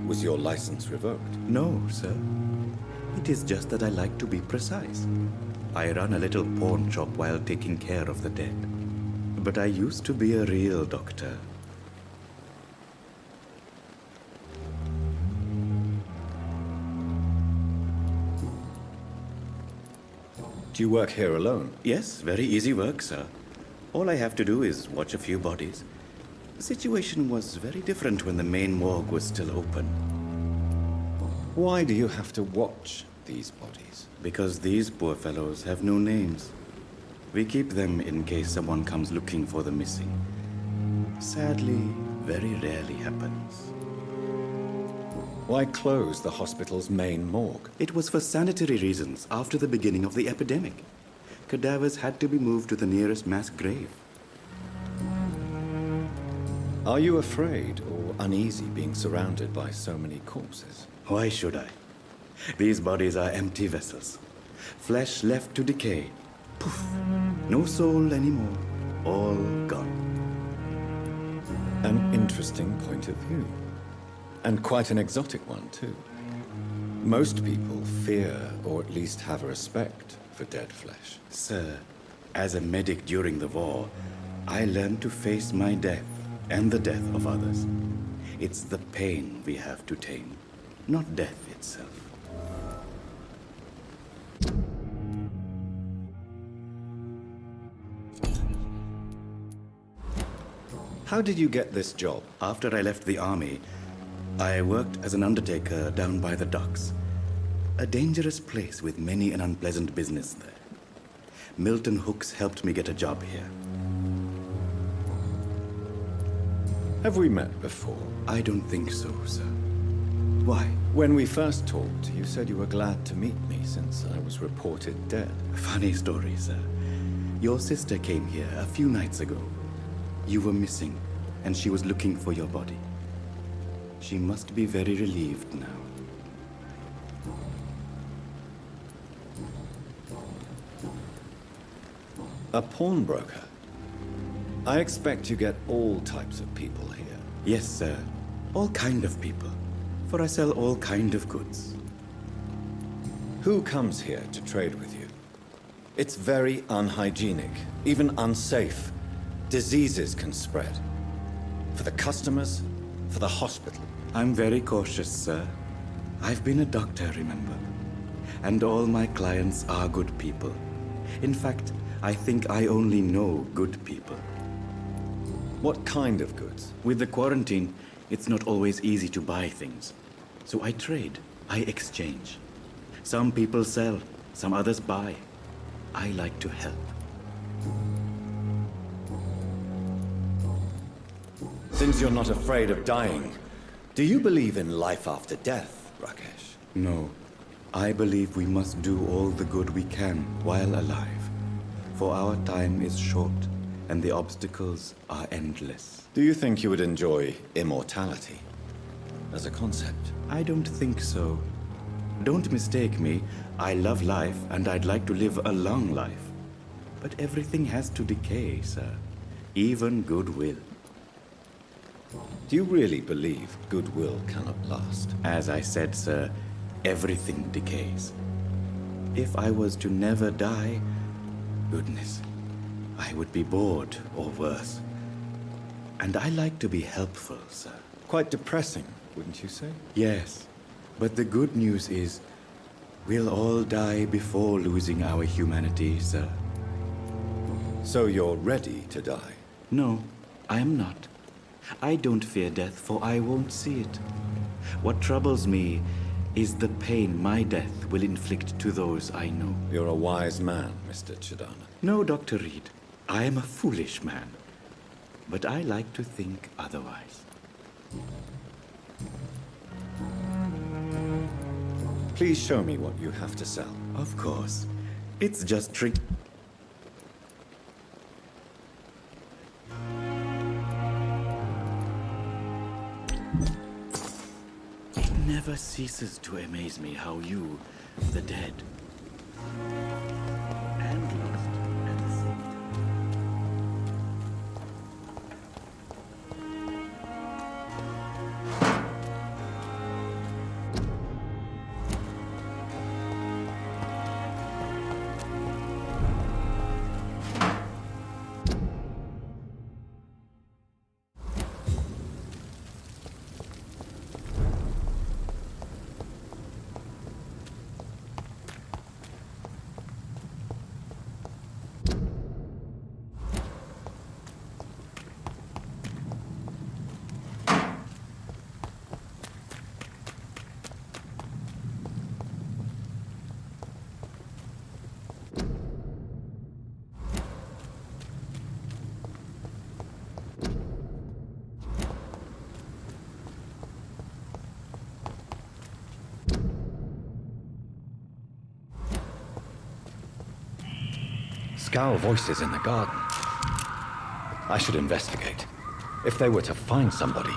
Was your license revoked? No, sir. It is just that I like to be precise. I run a little pawn shop while taking care of the dead. But I used to be a real doctor. Do you work here alone? Yes, very easy work, sir. All I have to do is watch a few bodies. The situation was very different when the main morgue was still open. Why do you have to watch these bodies? Because these poor fellows have no names. We keep them in case someone comes looking for the missing. Sadly, very rarely happens. Why close the hospital's main morgue? It was for sanitary reasons after the beginning of the epidemic. Cadavers had to be moved to the nearest mass grave. Are you afraid or uneasy being surrounded by so many corpses? Why should I? These bodies are empty vessels. Flesh left to decay. Poof. No soul anymore. All gone. An interesting point of view. And quite an exotic one, too. Most people fear, or at least have a respect, for dead flesh. Sir, as a medic during the war, I learned to face my death and the death of others. It's the pain we have to tame, not death itself. How did you get this job? After I left the army, I worked as an undertaker down by the docks. A dangerous place with many an unpleasant business there. Milton Hooks helped me get a job here. Have we met before? I don't think so, sir. Why? When we first talked, you said you were glad to meet me since I was reported dead. Funny story, sir. Your sister came here a few nights ago. You were missing, and she was looking for your body. She must be very relieved now. A pawnbroker? I expect you get all types of people here. Yes, sir. All kind of people. For I sell all kind of goods. Who comes here to trade with you? It's very unhygienic, even unsafe. Diseases can spread. For the customers, for the hospital. I'm very cautious, sir. I've been a doctor, remember? And all my clients are good people. In fact, I think I only know good people. What kind of goods? With the quarantine, it's not always easy to buy things. So I trade, I exchange. Some people sell, some others buy. I like to help. Since you're not afraid of dying, do you believe in life after death, Rakesh? No. I believe we must do all the good we can while alive. For our time is short, and the obstacles are endless. Do you think you would enjoy immortality as a concept? I don't think so. Don't mistake me. I love life, and I'd like to live a long life. But everything has to decay, sir. Even goodwill. Do you really believe goodwill cannot last? As I said, sir, everything decays. If I was to never die, goodness, I would be bored or worse. And I like to be helpful, sir. Quite depressing, wouldn't you say? Yes, but the good news is we'll all die before losing our humanity, sir. So you're ready to die? No, I am not. I don't fear death, for I won't see it. What troubles me is the pain my death will inflict to those I know. You're a wise man, Mr. Chadana. No, Dr. Reed. I am a foolish man. But I like to think otherwise. Please show me what you have to sell. Of course. It's just trick. It never ceases to amaze me how you, the dead. And lost at the same time. Scowl voices in the garden. I should investigate. If they were to find somebody.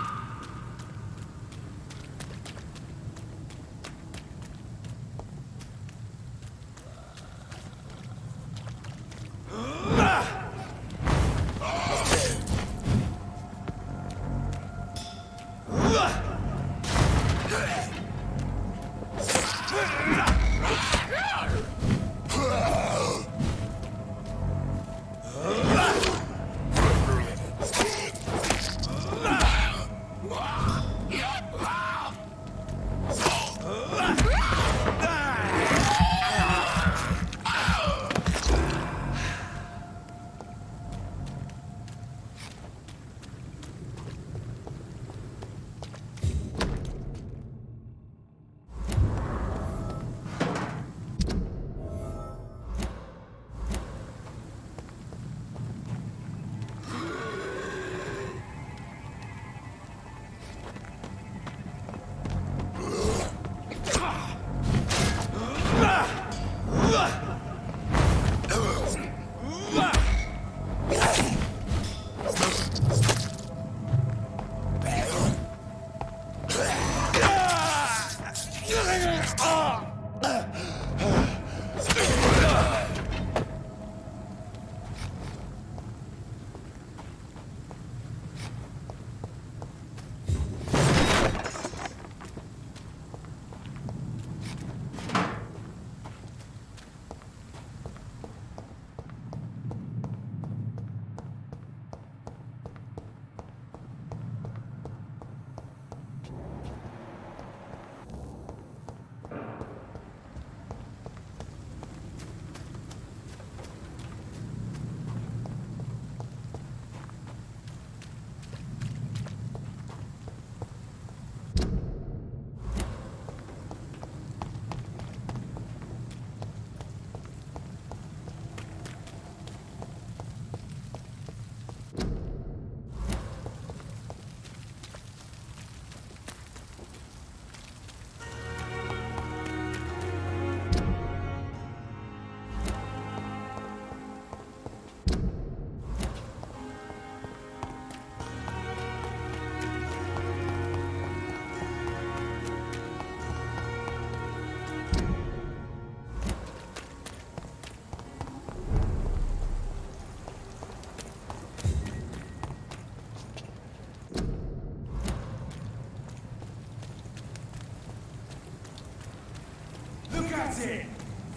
That's it!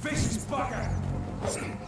Vicious bugger! Celine!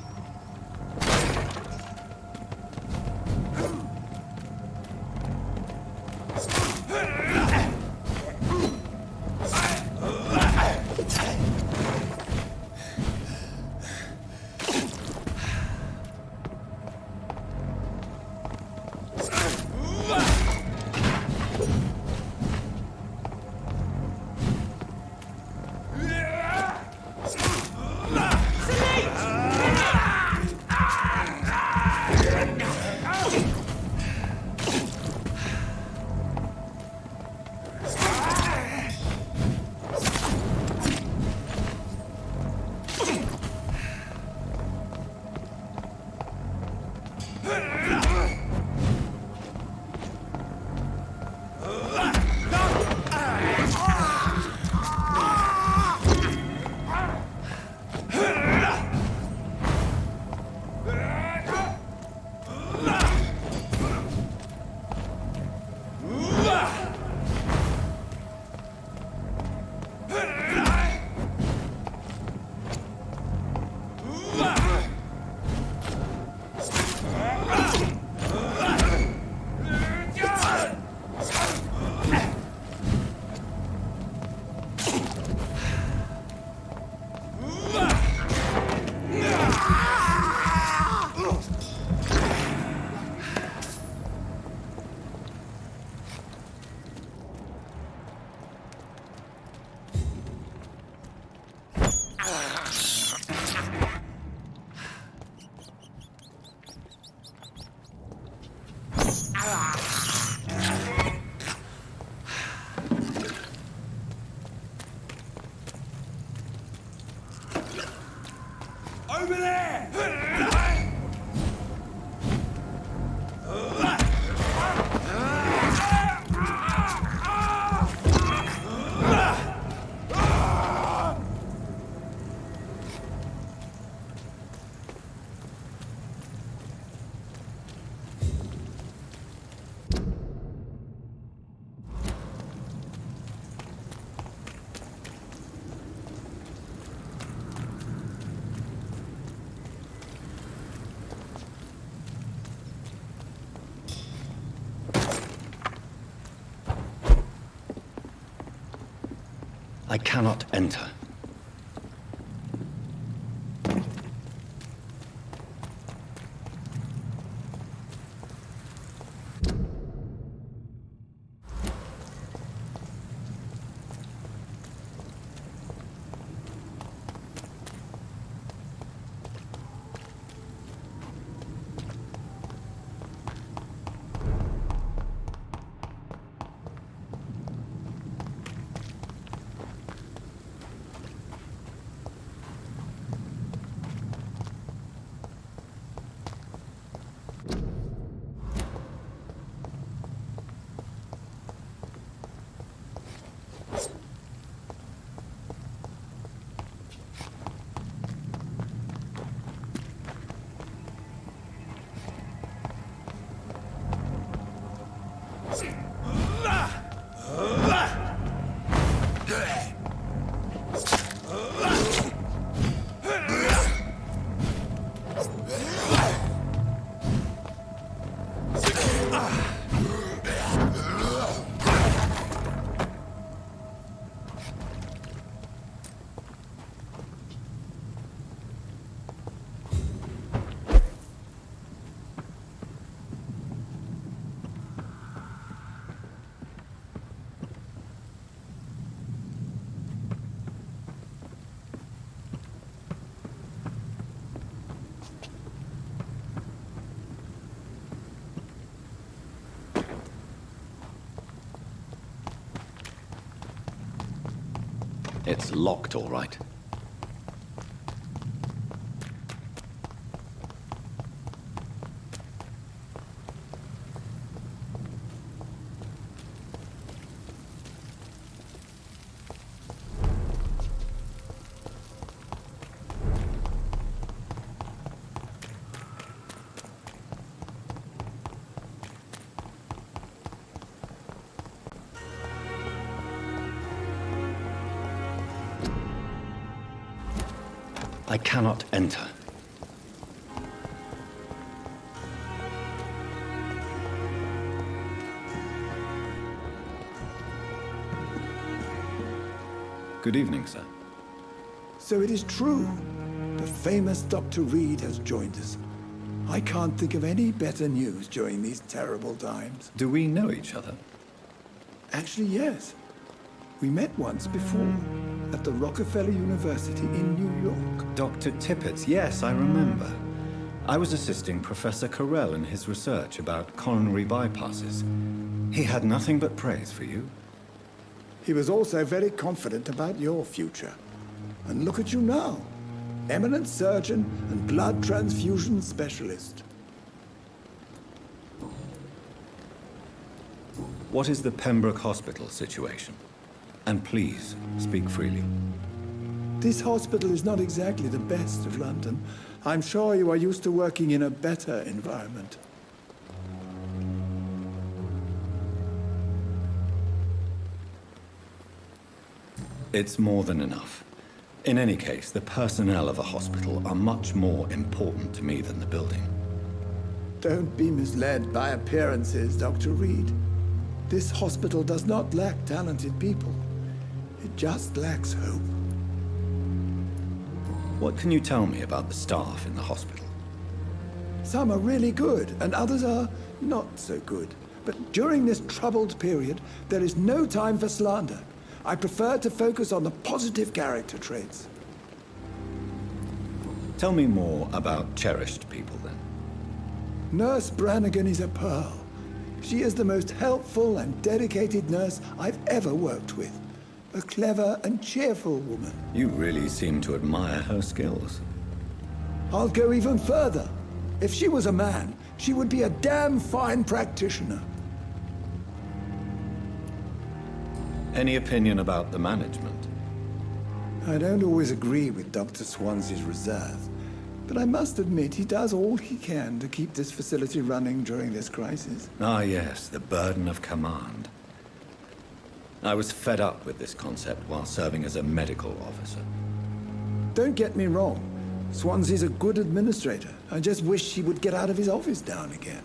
I cannot enter. It's locked, all right. I cannot enter. Good evening, sir. So it is true. The famous Dr. Reed has joined us. I can't think of any better news during these terrible times. Do we know each other? Actually, yes. We met once before, at the Rockefeller University in New York. Dr. Tippett, yes, I remember. I was assisting Professor Carell in his research about coronary bypasses. He had nothing but praise for you. He was also very confident about your future. And look at you now. Eminent surgeon and blood transfusion specialist. What is the Pembroke Hospital situation? And please, speak freely. This hospital is not exactly the best of London. I'm sure you are used to working in a better environment. It's more than enough. In any case, the personnel of a hospital are much more important to me than the building. Don't be misled by appearances, Dr. Reed. This hospital does not lack talented people. It just lacks hope. What can you tell me about the staff in the hospital? Some are really good, and others are not so good. But during this troubled period, there is no time for slander. I prefer to focus on the positive character traits. Tell me more about cherished people, then. Nurse Brannigan is a pearl. She is the most helpful and dedicated nurse I've ever worked with. A clever and cheerful woman. You really seem to admire her skills. I'll go even further. If she was a man, she would be a damn fine practitioner. Any opinion about the management? I don't always agree with Dr. Swansea's reserve, but I must admit he does all he can to keep this facility running during this crisis. Ah, yes, the burden of command. I was fed up with this concept while serving as a medical officer. Don't get me wrong. Swansea's a good administrator. I just wish he would get out of his office down again.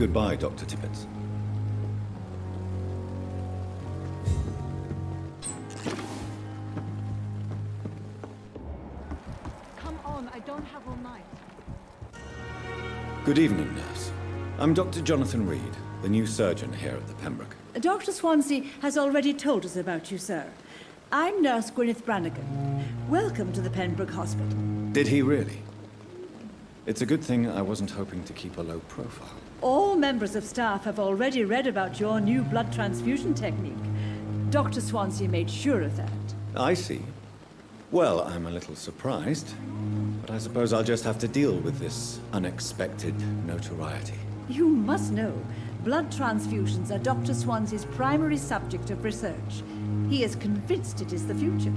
Goodbye, Dr. Tippett. Come on, I don't have all night. Good evening, nurse. I'm Dr. Jonathan Reed, the new surgeon here at the Pembroke. Dr. Swansea has already told us about you, sir. I'm Nurse Gwyneth Brannigan. Welcome to the Pembroke Hospital. Did he really? It's a good thing I wasn't hoping to keep a low profile. All members of staff have already read about your new blood transfusion technique. Dr. Swansea made sure of that. I see. Well, I'm a little surprised, but I suppose I'll just have to deal with this unexpected notoriety. You must know, blood transfusions are Dr. Swansea's primary subject of research. He is convinced it is the future.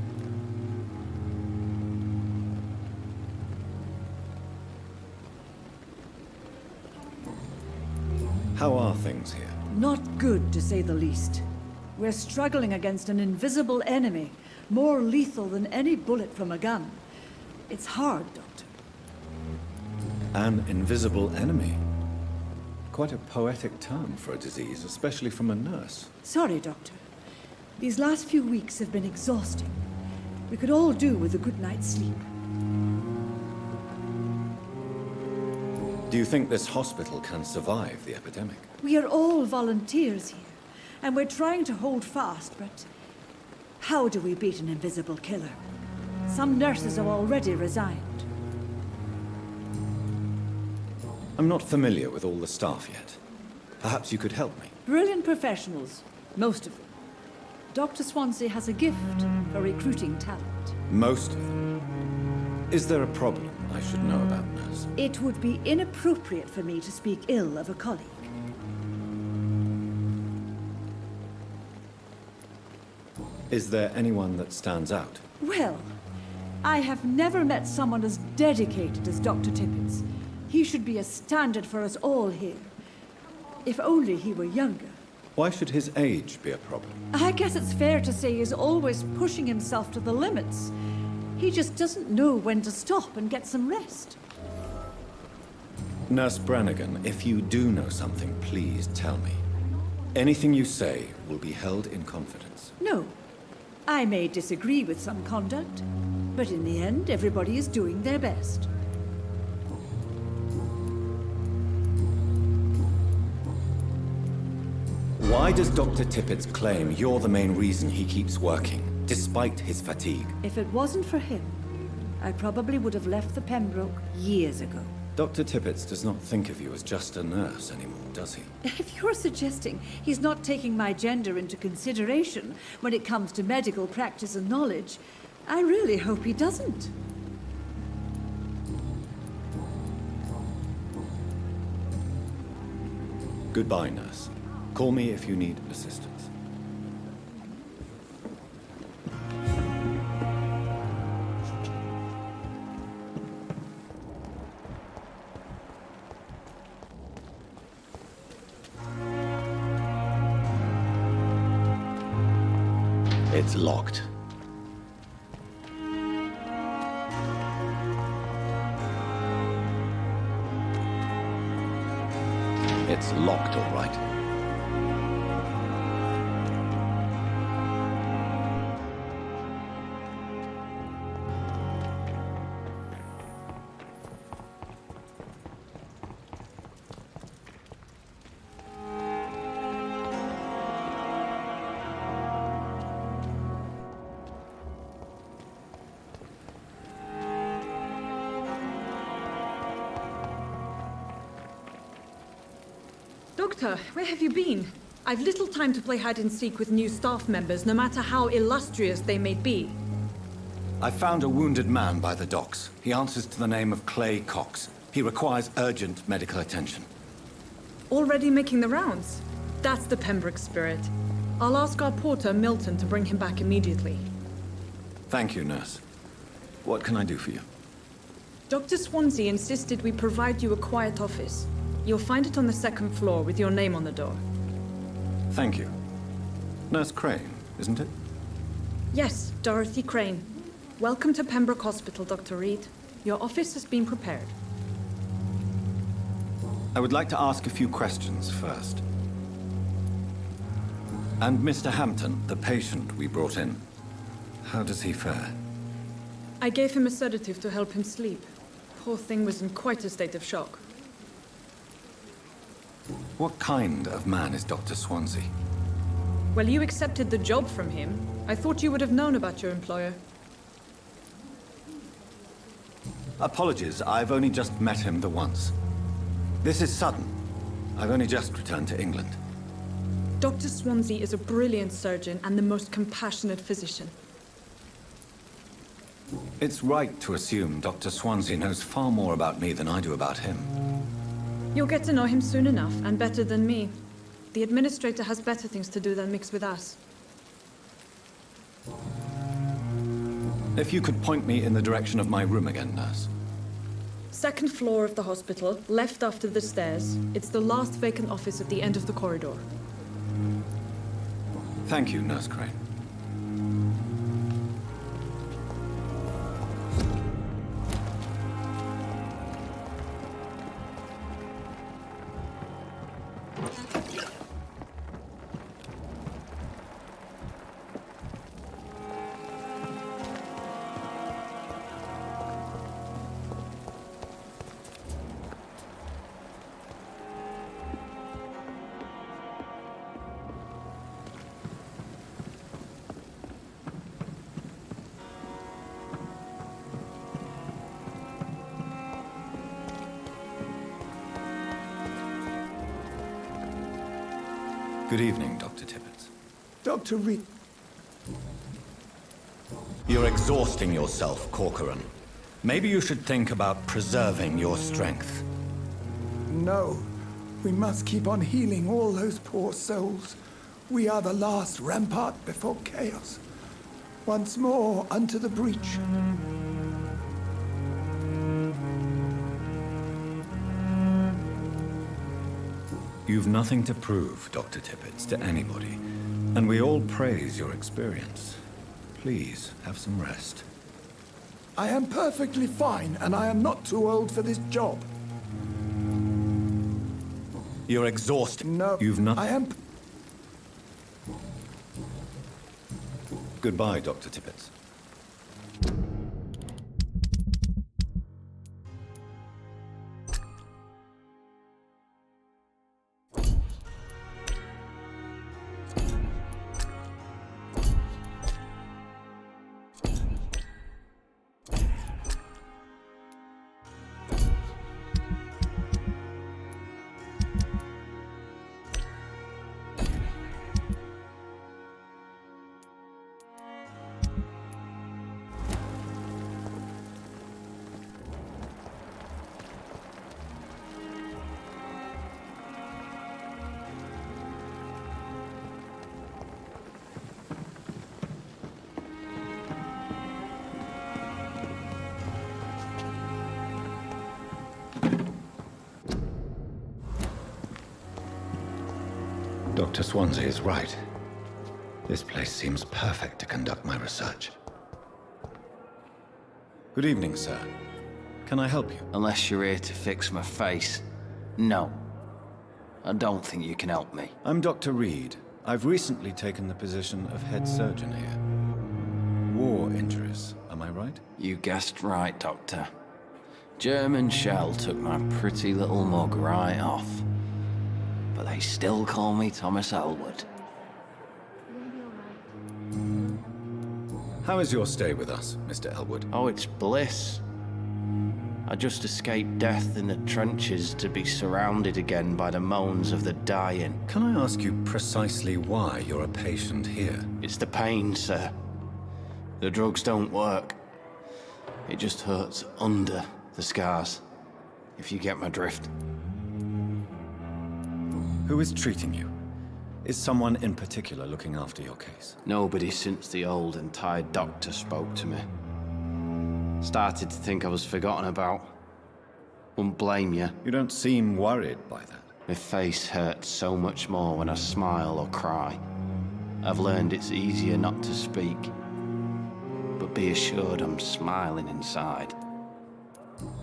How are things here? Not good, to say the least. We're struggling against an invisible enemy, more lethal than any bullet from a gun. It's hard, Doctor. An invisible enemy? Quite a poetic term for a disease, especially from a nurse. Sorry, Doctor. These last few weeks have been exhausting. We could all do with a good night's sleep. Do you think this hospital can survive the epidemic? We are all volunteers here, and we're trying to hold fast, but how do we beat an invisible killer? Some nurses have already resigned. I'm not familiar with all the staff yet. Perhaps you could help me. Brilliant professionals, most of them. Dr. Swansea has a gift for recruiting talent. Most of them. Is there a problem I should know about, nurse? It would be inappropriate for me to speak ill of a colleague. Is there anyone that stands out? Well, I have never met someone as dedicated as Dr. Tippett. He should be a standard for us all here. If only he were younger. Why should his age be a problem? I guess it's fair to say he's always pushing himself to the limits. He just doesn't know when to stop and get some rest. Nurse Brannigan, if you do know something, please tell me. Anything you say will be held in confidence. No. I may disagree with some conduct, but in the end, everybody is doing their best. Why does Dr. Tippett claim you're the main reason he keeps working, despite his fatigue? If it wasn't for him, I probably would have left the Pembroke years ago. Dr. Tippett does not think of you as just a nurse anymore, does he? If you're suggesting he's not taking my gender into consideration when it comes to medical practice and knowledge, I really hope he doesn't. Goodbye, nurse. Call me if you need assistance. It's locked. It's locked, all right. Doctor, where have you been? I've little time to play hide and seek with new staff members, no matter how illustrious they may be. I found a wounded man by the docks. He answers to the name of Clay Cox. He requires urgent medical attention. Already making the rounds? That's the Pembroke spirit. I'll ask our porter, Milton, to bring him back immediately. Thank you, nurse. What can I do for you? Dr. Swansea insisted we provide you a quiet office. You'll find it on the second floor with your name on the door. Thank you. Nurse Crane, isn't it? Yes, Dorothy Crane. Welcome to Pembroke Hospital, Dr. Reed. Your office has been prepared. I would like to ask a few questions first. And Mr. Hampton, the patient we brought in, how does he fare? I gave him a sedative to help him sleep. Poor thing was in quite a state of shock. What kind of man is Dr. Swansea? Well, you accepted the job from him. I thought you would have known about your employer. Apologies, I've only just met him the once. This is sudden. I've only just returned to England. Dr. Swansea is a brilliant surgeon and the most compassionate physician. It's right to assume Dr. Swansea knows far more about me than I do about him. You'll get to know him soon enough, and better than me. The administrator has better things to do than mix with us. If you could point me in the direction of my room again, nurse. Second floor of the hospital, left after the stairs. It's the last vacant office at the end of the corridor. Thank you, Nurse Crane. Good evening, Dr. Tippett. Dr. Reed. You're exhausting yourself, Corcoran. Maybe you should think about preserving your strength. No. We must keep on healing all those poor souls. We are the last rampart before chaos. Once more, unto the breach. You've nothing to prove, Dr. Tippett, to anybody. And we all praise your experience. Please, have some rest. I am perfectly fine, and I am not too old for this job. You're exhausted. No, You've not. I am... Goodbye, Dr. Tippett. Dr. Swansea is right. This place seems perfect to conduct my research. Good evening, sir. Can I help you? Unless you're here to fix my face. No. I don't think you can help me. I'm Dr. Reed. I've recently taken the position of head surgeon here. War injuries, am I right? You guessed right, Doctor. German shell took my pretty little mug right off. But they still call me Thomas Elwood. How is your stay with us, Mr. Elwood? Oh, it's bliss. I just escaped death in the trenches to be surrounded again by the moans of the dying. Can I ask you precisely why you're a patient here? It's the pain, sir. The drugs don't work. It just hurts under the scars, if you get my drift. Who is treating you? Is someone in particular looking after your case? Nobody since the old and tired doctor spoke to me. Started to think I was forgotten about. Wouldn't blame you. You don't seem worried by that. My face hurts so much more when I smile or cry. I've learned it's easier not to speak. But be assured I'm smiling inside.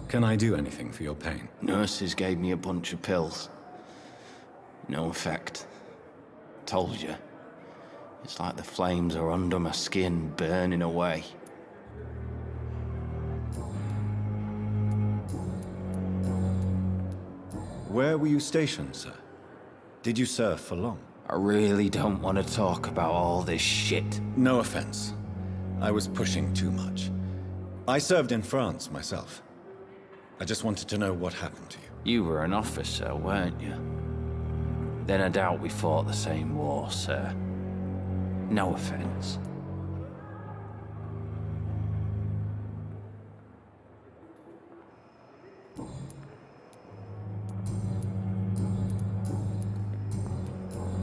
Can I do anything for your pain? Nurses gave me a bunch of pills. No effect. Told you. It's like the flames are under my skin, burning away. Where were you stationed, sir? Did you serve for long? I really don't want to talk about all this shit. No offense. I was pushing too much. I served in France myself. I just wanted to know what happened to you. You were an officer, weren't you? Then I doubt we fought the same war, sir. No offense.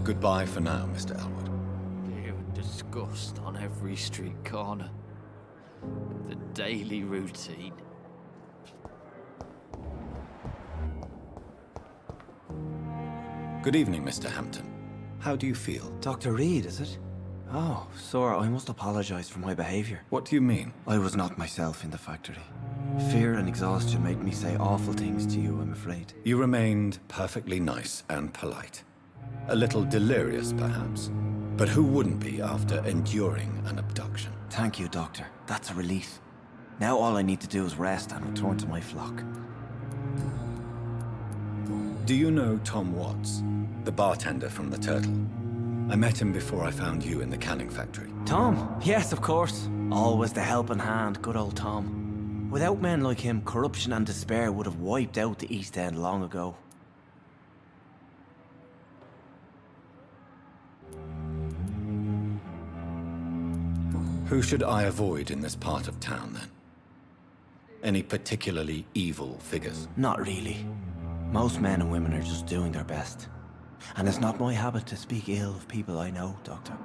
Goodbye for now, Mr. Elwood. You disgust on every street corner. The daily routine. Good evening, Mr. Hampton. How do you feel? Dr. Reed, is it? Oh, sir, I must apologize for my behavior. What do you mean? I was not myself in the factory. Fear and exhaustion made me say awful things to you, I'm afraid. You remained perfectly nice and polite. A little delirious, perhaps. But who wouldn't be after enduring an abduction? Thank you, Doctor. That's a relief. Now all I need to do is rest and return to my flock. Do you know Tom Watts, the bartender from the Turtle? I met him before I found you in the canning factory. Tom? Yes, of course. Always the helping hand, good old Tom. Without men like him, corruption and despair would have wiped out the East End long ago. Who should I avoid in this part of town, then? Any particularly evil figures? Not really. Most men and women are just doing their best. And it's not my habit to speak ill of people I know, Doctor.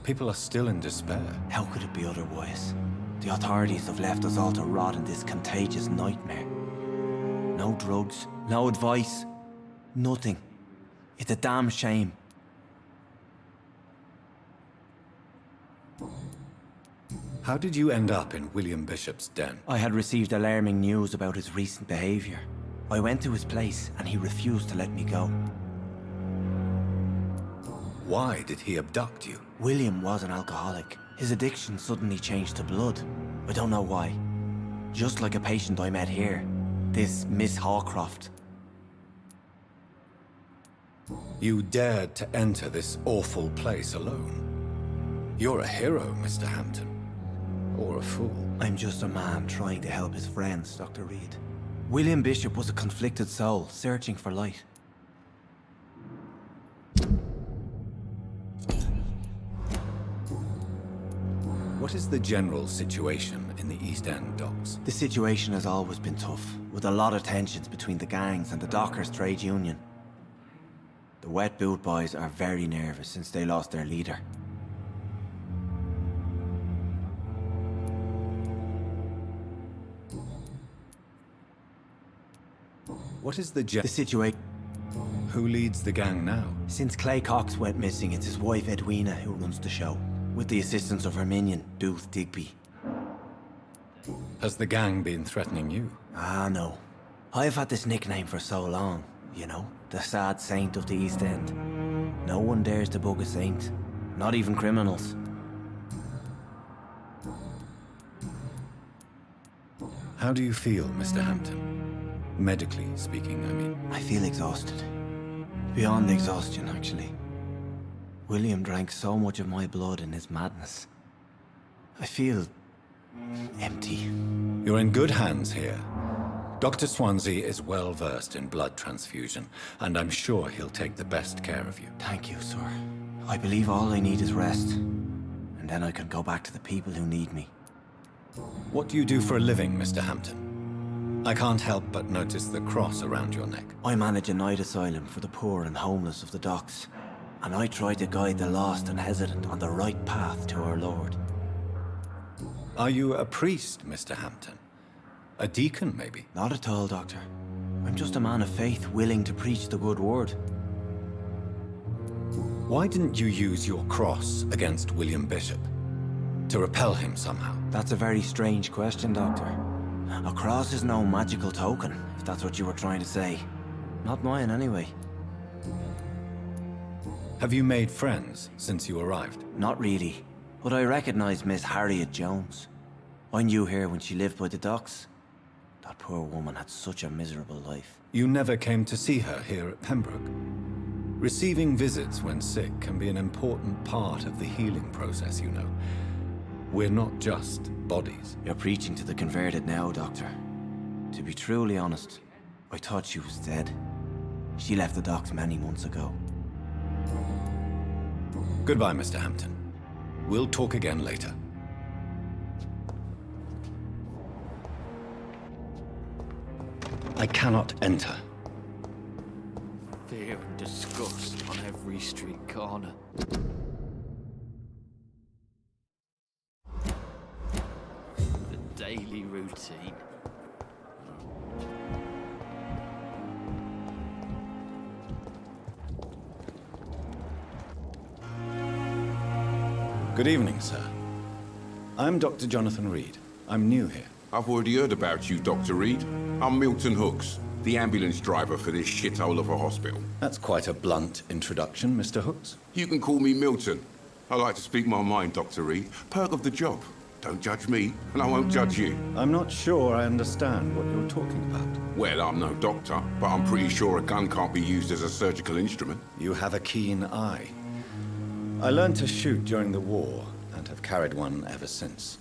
People are still in despair. How could it be otherwise? The authorities have left us all to rot in this contagious nightmare. No drugs, no advice, nothing. It's a damn shame. How did you end up in William Bishop's den? I had received alarming news about his recent behavior. I went to his place and he refused to let me go. Why did he abduct you? William was an alcoholic. His addiction suddenly changed to blood. I don't know why. Just like a patient I met here. This Miss Hawcroft. You dared to enter this awful place alone. You're a hero, Mr. Hampton. Or a fool. I'm just a man trying to help his friends, Dr. Reed. William Bishop was a conflicted soul, searching for light. What is the general situation in the East End docks? The situation has always been tough, with a lot of tensions between the gangs and the dockers' trade union. The wet boot boys are very nervous since they lost their leader. What is the situation? Who leads the gang now? Since Clay Cox went missing, it's his wife Edwina who runs the show, with the assistance of her minion, Booth Digby. Has the gang been threatening you? Ah, no. I've had this nickname for so long, you know, the sad saint of the East End. No one dares to bug a saint, not even criminals. How do you feel, Mr. Hampton? Medically speaking, I mean. I feel exhausted. Beyond exhaustion, actually. William drank so much of my blood in his madness. I feel empty. You're in good hands here. Dr. Swansea is well versed in blood transfusion, and I'm sure he'll take the best care of you. Thank you, sir. I believe all I need is rest, and then I can go back to the people who need me. What do you do for a living, Mr. Hampton? I can't help but notice the cross around your neck. I manage a night asylum for the poor and homeless of the docks, and I try to guide the lost and hesitant on the right path to our Lord. Are you a priest, Mr. Hampton? A deacon, maybe? Not at all, Doctor. I'm just a man of faith willing to preach the good word. Why didn't you use your cross against William Bishop? To repel him somehow? That's a very strange question, Doctor. A cross is no magical token, if that's what you were trying to say. Not mine, anyway. Have you made friends since you arrived? Not really, but I recognize Miss Harriet Jones. I knew her when she lived by the docks. That poor woman had such a miserable life. You never came to see her here at Pembroke? Receiving visits when sick can be an important part of the healing process, you know. We're not just bodies. You're preaching to the converted now, Doctor. To be truly honest, I thought she was dead. She left the docks many months ago. Goodbye, Mr. Hampton. We'll talk again later. I cannot enter. Fear and disgust on every street corner. The daily routine. Good evening, sir. I'm Dr. Jonathan Reed. I'm new here. I've already heard about you, Dr. Reed. I'm Milton Hooks, the ambulance driver for this shithole of a hospital. That's quite a blunt introduction, Mr. Hooks. You can call me Milton. I like to speak my mind, Dr. Reed. Perk of the job. Don't judge me, and I won't judge you. I'm not sure I understand what you're talking about. Well, I'm no doctor, but I'm pretty sure a gun can't be used as a surgical instrument. You have a keen eye. I learned to shoot during the war, and have carried one ever since.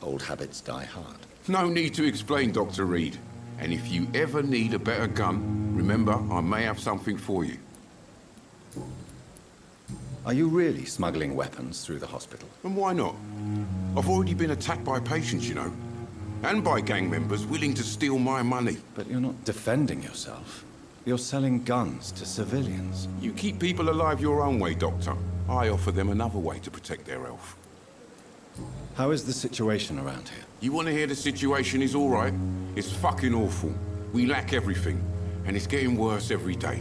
Old habits die hard. No need to explain, Dr. Reed. And if you ever need a better gun, remember, I may have something for you. Are you really smuggling weapons through the hospital? And why not? I've already been attacked by patients, you know. And by gang members willing to steal my money. But you're not defending yourself. You're selling guns to civilians. You keep people alive your own way, Doctor. I offer them another way to protect their health. How is the situation around here? You want to hear the situation is all right? It's fucking awful. We lack everything, and it's getting worse every day.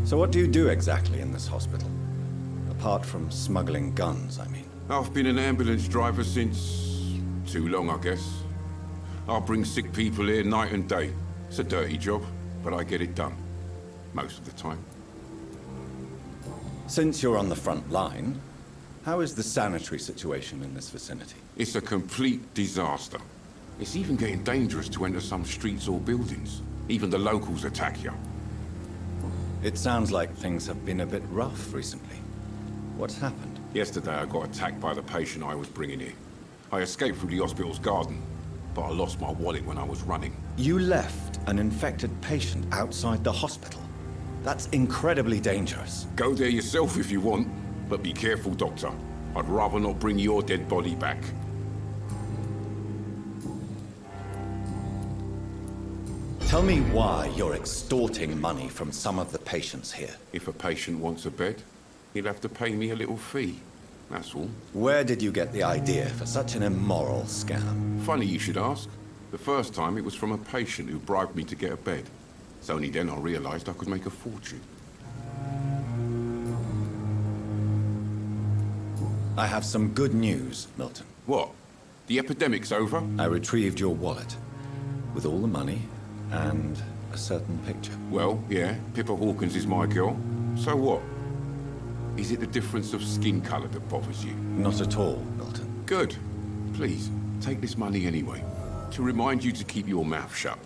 So what do you do exactly in this hospital? Apart from smuggling guns, I mean. I've been an ambulance driver since... too long, I guess. I bring sick people here night and day. It's a dirty job, but I get it done. Most of the time. Since you're on the front line, how is the sanitary situation in this vicinity? It's a complete disaster. It's even getting dangerous to enter some streets or buildings. Even the locals attack you. It sounds like things have been a bit rough recently. What's happened? Yesterday I got attacked by the patient I was bringing here. I escaped through the hospital's garden, but I lost my wallet when I was running. You left an infected patient outside the hospital? That's incredibly dangerous. Go there yourself if you want, but be careful, Doctor. I'd rather not bring your dead body back. Tell me why you're extorting money from some of the patients here. If a patient wants a bed, he'll have to pay me a little fee. That's all. Where did you get the idea for such an immoral scam? Funny you should ask. The first time it was from a patient who bribed me to get a bed. It's only then I realized I could make a fortune. I have some good news, Milton. What? The epidemic's over? I retrieved your wallet, with all the money and a certain picture. Well, yeah, Pippa Hawkins is my girl. So what? Is it the difference of skin color that bothers you? Not at all, Milton. Good. Please, take this money anyway. To remind you to keep your mouth shut.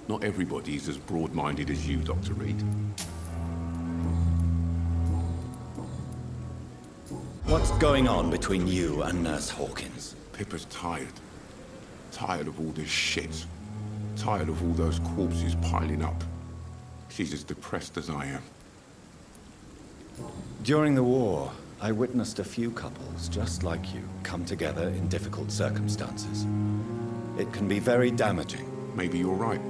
Not everybody is as broad-minded as you, Dr. Reed. What's going on between you and Nurse Hawkins? Pippa's tired. Tired of all this shit. Tired of all those corpses piling up. She's as depressed as I am. During the war, I witnessed a few couples just like you come together in difficult circumstances. It can be very damaging. Maybe you're right.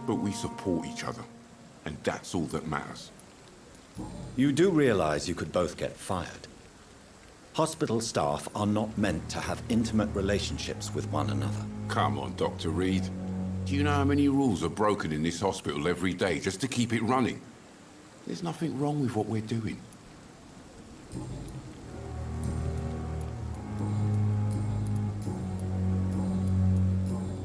But we support each other. And that's all that matters. You do realize you could both get fired. Hospital staff are not meant to have intimate relationships with one another. Come on, Dr. Reed. Do you know how many rules are broken in this hospital every day just to keep it running? There's nothing wrong with what we're doing.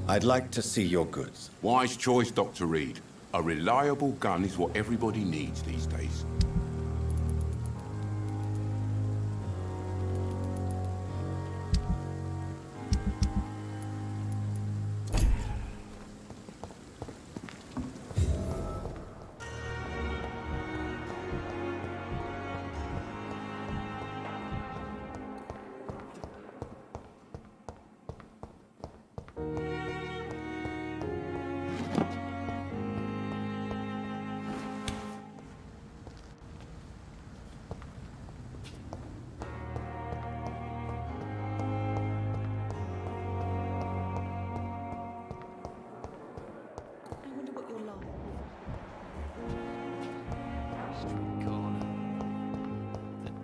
I'd like to see your goods. Wise choice, Dr. Reed. A reliable gun is what everybody needs these days.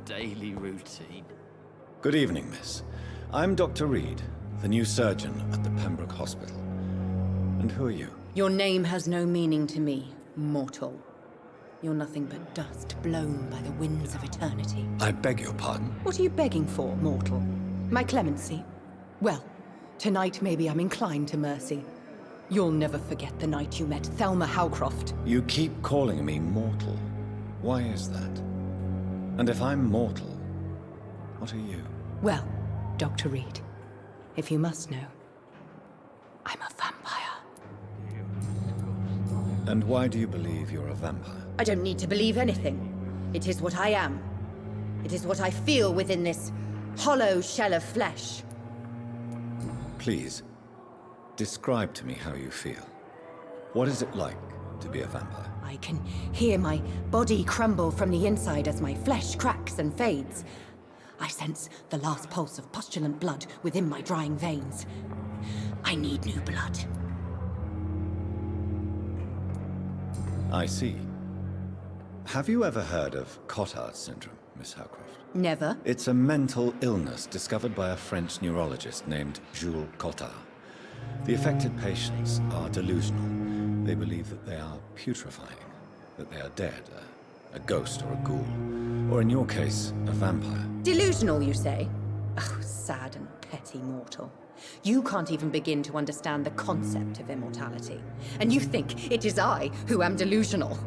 Daily routine. Good evening, miss. I'm Dr. Reed, the new surgeon at the Pembroke Hospital. And who are you? Your name has no meaning to me, mortal. You're nothing but dust blown by the winds of eternity. I beg your pardon? What are you begging for, mortal? My clemency? Well, tonight maybe I'm inclined to mercy. You'll never forget the night you met Thelma Howcroft. You keep calling me mortal. Why is that? And if I'm mortal, what are you? Well, Dr. Reed, if you must know, I'm a vampire. And why do you believe you're a vampire? I don't need to believe anything. It is what I am. It is what I feel within this hollow shell of flesh. Please, describe to me how you feel. What is it like to be a vampire? I can hear my body crumble from the inside as my flesh cracks and fades. I sense the last pulse of postulant blood within my drying veins. I need new blood. I see. Have you ever heard of Cotard syndrome, Miss Howcroft? Never. It's a mental illness discovered by a French neurologist named Jules Cotard. The affected patients are delusional. They believe that they are putrefying, that they are dead, a ghost or a ghoul, or in your case, a vampire. Delusional, you say? Oh, sad and petty mortal. You can't even begin to understand the concept of immortality. And you think it is I who am delusional.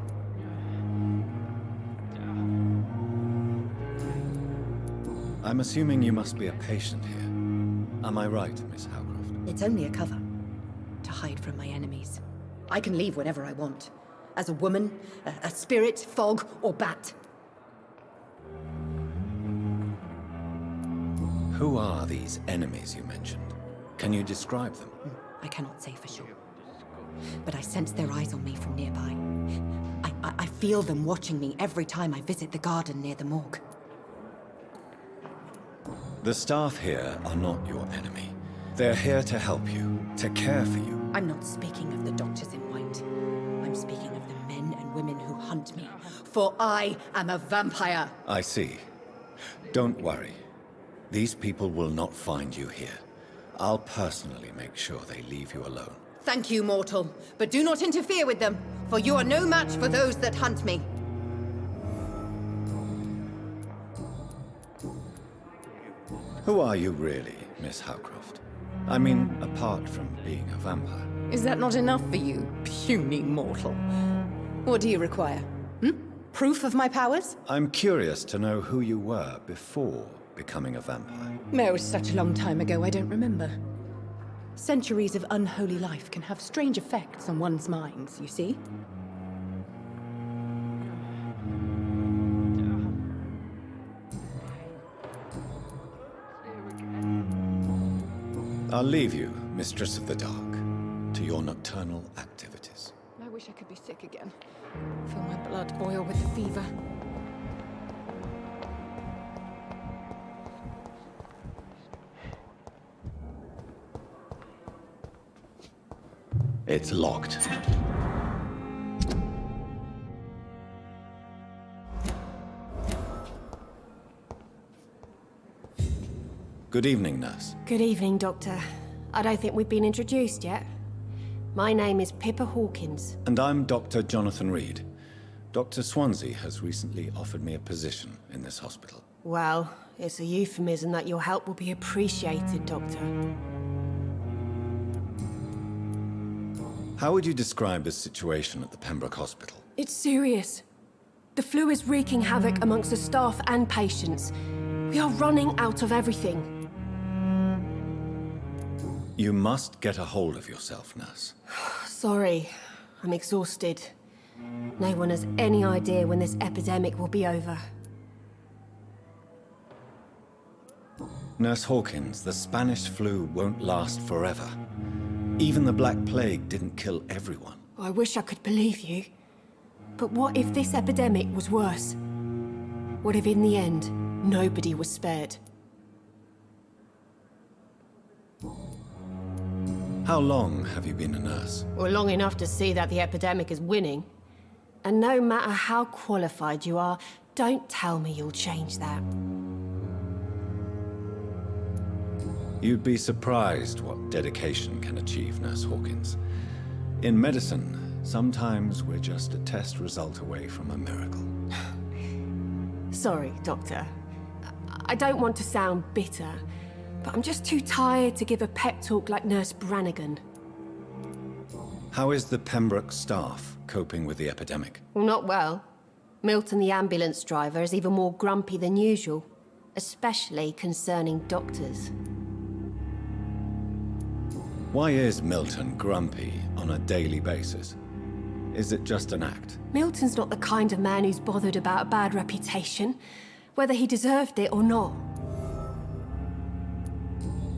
I'm assuming you must be a patient here. Am I right, Miss Howcroft? It's only a cover. To hide from my enemies. I can leave whenever I want. As a woman, a spirit, fog, or bat. Who are these enemies you mentioned? Can you describe them? I cannot say for sure. But I sense their eyes on me from nearby. I feel them watching me every time I visit the garden near the morgue. The staff here are not your enemy. They're here to help you, to care for you. I'm not speaking of the doctors in white. I'm speaking of the men and women who hunt me. For I am a vampire. I see. Don't worry. These people will not find you here. I'll personally make sure they leave you alone. Thank you, mortal. But do not interfere with them, for you are no match for those that hunt me. Who are you really, Miss Howcroft? I mean, apart from being a vampire. Is that not enough for you, puny mortal? What do you require? Proof of my powers? I'm curious to know who you were before becoming a vampire. It was such a long time ago, I don't remember. Centuries of unholy life can have strange effects on one's minds, you see? I'll leave you, Mistress of the Dark, to your nocturnal activities. I wish I could be sick again. Feel my blood boil with the fever. It's locked. Good evening, nurse. Good evening, Doctor. I don't think we've been introduced yet. My name is Pippa Hawkins. And I'm Dr. Jonathan Reed. Dr. Swansea has recently offered me a position in this hospital. Well, it's a euphemism that your help will be appreciated, Doctor. How would you describe the situation at the Pembroke Hospital? It's serious. The flu is wreaking havoc amongst the staff and patients. We are running out of everything. You must get a hold of yourself, nurse. Sorry, I'm exhausted. No one has any idea when this epidemic will be over. Nurse Hawkins, the Spanish flu won't last forever. Even the Black Plague didn't kill everyone. I wish I could believe you. But what if this epidemic was worse? What if in the end, nobody was spared? How long have you been a nurse? Well, long enough to see that the epidemic is winning. And no matter how qualified you are, don't tell me you'll change that. You'd be surprised what dedication can achieve, Nurse Hawkins. In medicine, sometimes we're just a test result away from a miracle. Sorry, Doctor. I don't want to sound bitter, but I'm just too tired to give a pep talk like Nurse Brannigan. How is the Pembroke staff coping with the epidemic? Well, not well. Milton, the ambulance driver, is even more grumpy than usual, especially concerning doctors. Why is Milton grumpy on a daily basis? Is it just an act? Milton's not the kind of man who's bothered about a bad reputation, whether he deserved it or not.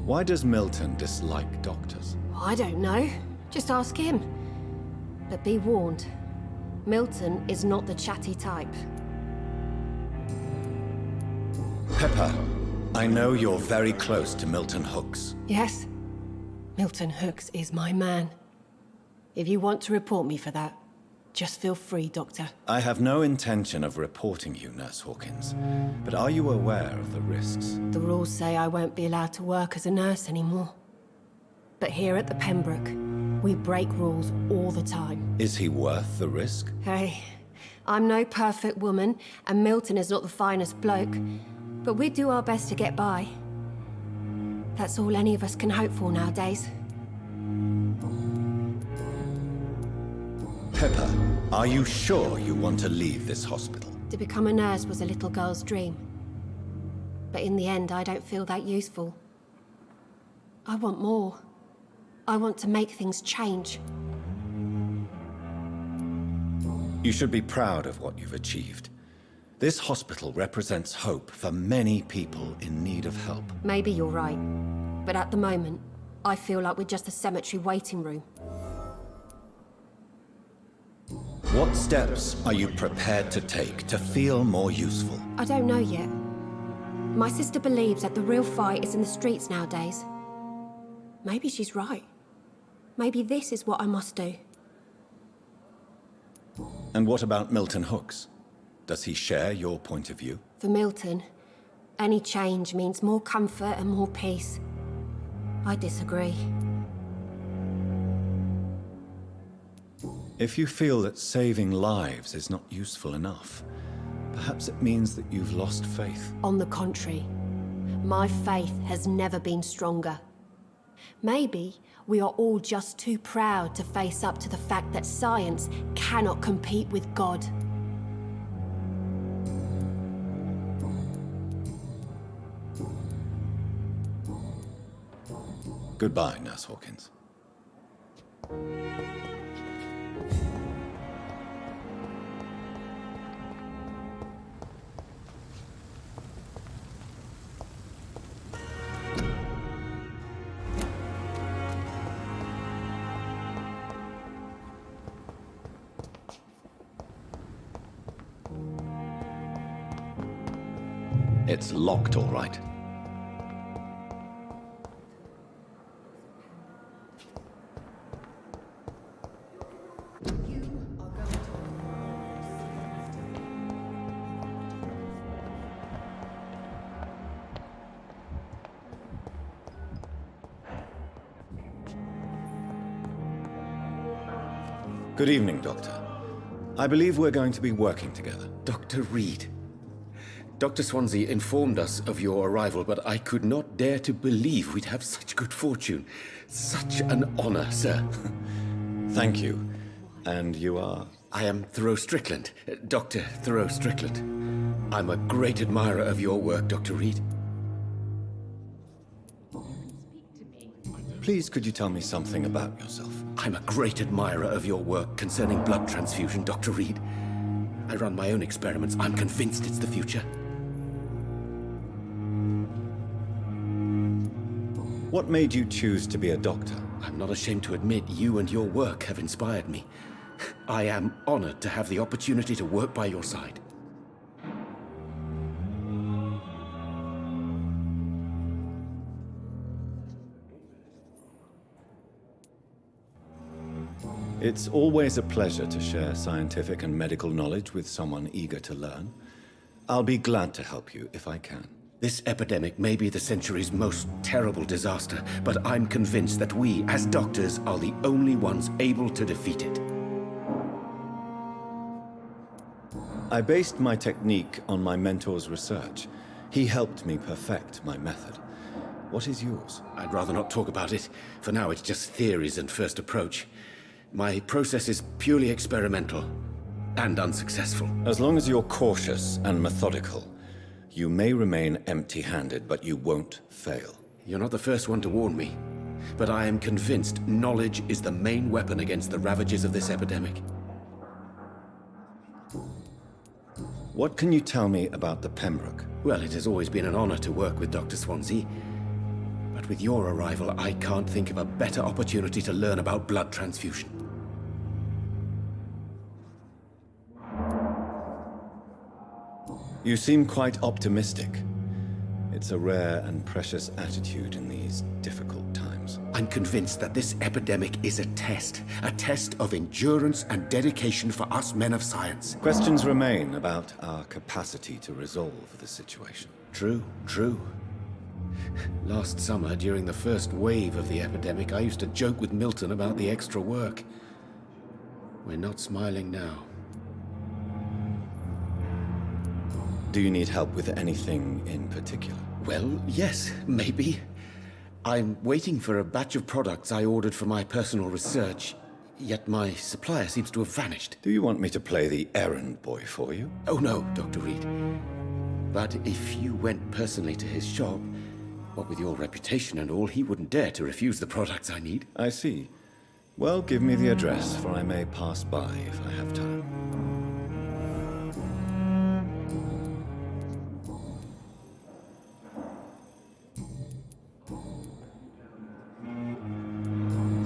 Why does Milton dislike doctors? I don't know. Just ask him. But be warned, Milton is not the chatty type. Pepper, I know you're very close to Milton Hooks. Yes, Milton Hooks is my man. If you want to report me for that, just feel free, Doctor. I have no intention of reporting you, Nurse Hawkins. But are you aware of the risks? The rules say I won't be allowed to work as a nurse anymore. But here at the Pembroke, we break rules all the time. Is he worth the risk? Hey, I'm no perfect woman, and Milton is not the finest bloke. But we do our best to get by. That's all any of us can hope for nowadays. Pepper, are you sure you want to leave this hospital? To become a nurse was a little girl's dream. But in the end, I don't feel that useful. I want more. I want to make things change. You should be proud of what you've achieved. This hospital represents hope for many people in need of help. Maybe you're right. But at the moment, I feel like we're just a cemetery waiting room. What steps are you prepared to take to feel more useful? I don't know yet. My sister believes that the real fight is in the streets nowadays. Maybe she's right. Maybe this is what I must do. And what about Milton Hooks? Does he share your point of view? For Milton, any change means more comfort and more peace. I disagree. If you feel that saving lives is not useful enough, perhaps it means that you've lost faith. On the contrary, my faith has never been stronger. Maybe we are all just too proud to face up to the fact that science cannot compete with God. Goodbye, Nurse Hawkins. It's locked, all right. Good evening, Doctor. I believe we're going to be working together. Dr. Reed. Dr. Swansea informed us of your arrival, but I could not dare to believe we'd have such good fortune. Such an honor, sir. Thank you. And you are? I am Thoreau Strickland, Dr. Thoreau Strickland. I'm a great admirer of your work, Dr. Reed. Please, could you tell me something about yourself? I'm a great admirer of your work concerning blood transfusion, Dr. Reed. I run my own experiments. I'm convinced it's the future. What made you choose to be a doctor? I'm not ashamed to admit you and your work have inspired me. I am honored to have the opportunity to work by your side. It's always a pleasure to share scientific and medical knowledge with someone eager to learn. I'll be glad to help you if I can. This epidemic may be the century's most terrible disaster, but I'm convinced that we, as doctors, are the only ones able to defeat it. I based my technique on my mentor's research. He helped me perfect my method. What is yours? I'd rather not talk about it. For now, it's just theories and first approach. My process is purely experimental and unsuccessful. As long as you're cautious and methodical, you may remain empty-handed, but you won't fail. You're not the first one to warn me, but I am convinced knowledge is the main weapon against the ravages of this epidemic. What can you tell me about the Pembroke? Well, it has always been an honor to work with Dr. Swansea. But with your arrival, I can't think of a better opportunity to learn about blood transfusion. You seem quite optimistic. It's a rare and precious attitude in these difficult times. I'm convinced that this epidemic is a test of endurance and dedication for us men of science. Questions remain about our capacity to resolve the situation. True. Last summer, during the first wave of the epidemic, I used to joke with Milton about the extra work. We're not smiling now. Do you need help with anything in particular? Well, yes, maybe. I'm waiting for a batch of products I ordered for my personal research, yet my supplier seems to have vanished. Do you want me to play the errand boy for you? Oh no, Dr. Reed. But if you went personally to his shop, what with your reputation and all, he wouldn't dare to refuse the products I need. I see. Well, give me the address, for I may pass by if I have time.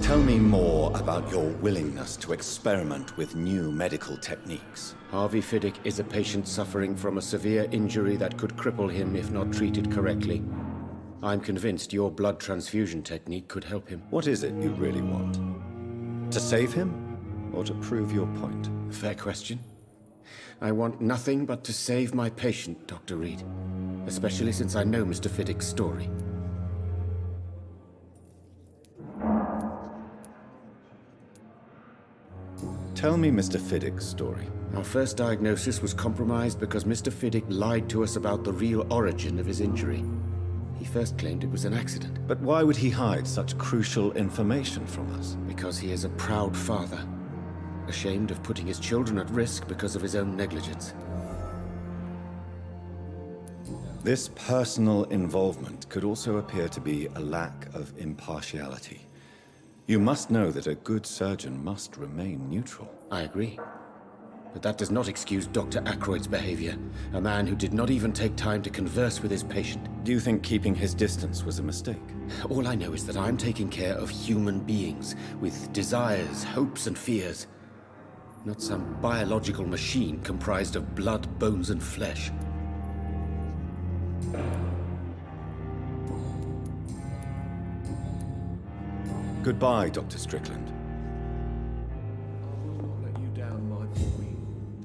Tell me more about your willingness to experiment with new medical techniques. Harvey Fiddick is a patient suffering from a severe injury that could cripple him if not treated correctly. I'm convinced your blood transfusion technique could help him. What is it you really want? To save him, or to prove your point? Fair question. I want nothing but to save my patient, Dr. Reed. Especially since I know Mr. Fiddick's story. Tell me Mr. Fiddick's story. Our first diagnosis was compromised because Mr. Fiddick lied to us about the real origin of his injury. He first claimed it was an accident. But why would he hide such crucial information from us? Because he is a proud father, ashamed of putting his children at risk because of his own negligence. This personal involvement could also appear to be a lack of impartiality. You must know that a good surgeon must remain neutral. I agree. But that does not excuse Dr. Ackroyd's behavior, a man who did not even take time to converse with his patient. Do you think keeping his distance was a mistake? All I know is that I'm taking care of human beings with desires, hopes, and fears. Not some biological machine comprised of blood, bones, and flesh. Goodbye, Dr. Strickland.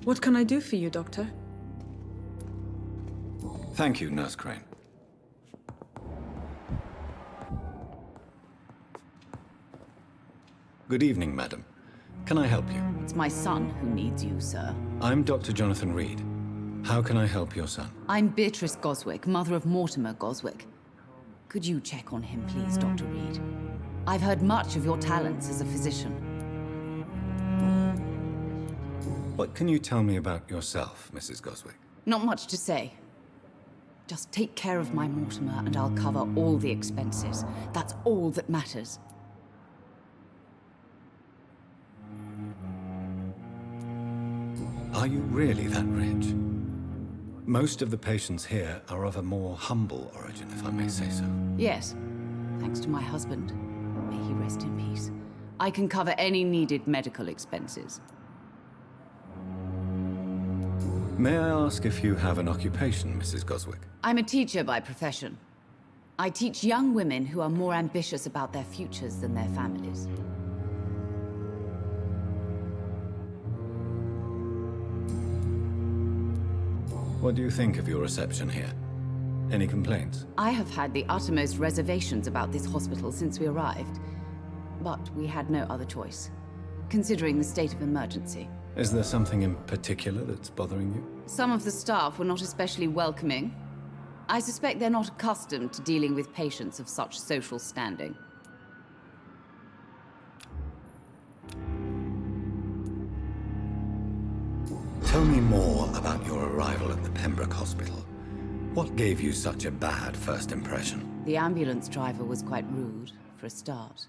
What can I do for you, Doctor? Thank you, Nurse Crane. Good evening, madam. Can I help you? It's my son who needs you, sir. I'm Dr. Jonathan Reed. How can I help your son? I'm Beatrice Goswick, mother of Mortimer Goswick. Could you check on him, please, Dr. Reed? I've heard much of your talents as a physician. What can you tell me about yourself, Mrs. Goswick? Not much to say. Just take care of my Mortimer and I'll cover all the expenses. That's all that matters. Are you really that rich? Most of the patients here are of a more humble origin, if I may say so. Yes, thanks to my husband. May he rest in peace. I can cover any needed medical expenses. May I ask if you have an occupation, Mrs. Goswick? I'm a teacher by profession. I teach young women who are more ambitious about their futures than their families. What do you think of your reception here? Any complaints? I have had the uttermost reservations about this hospital since we arrived. But we had no other choice, considering the state of emergency. Is there something in particular that's bothering you? Some of the staff were not especially welcoming. I suspect they're not accustomed to dealing with patients of such social standing. Tell me more about your arrival at the Pembroke Hospital. What gave you such a bad first impression? The ambulance driver was quite rude, for a start.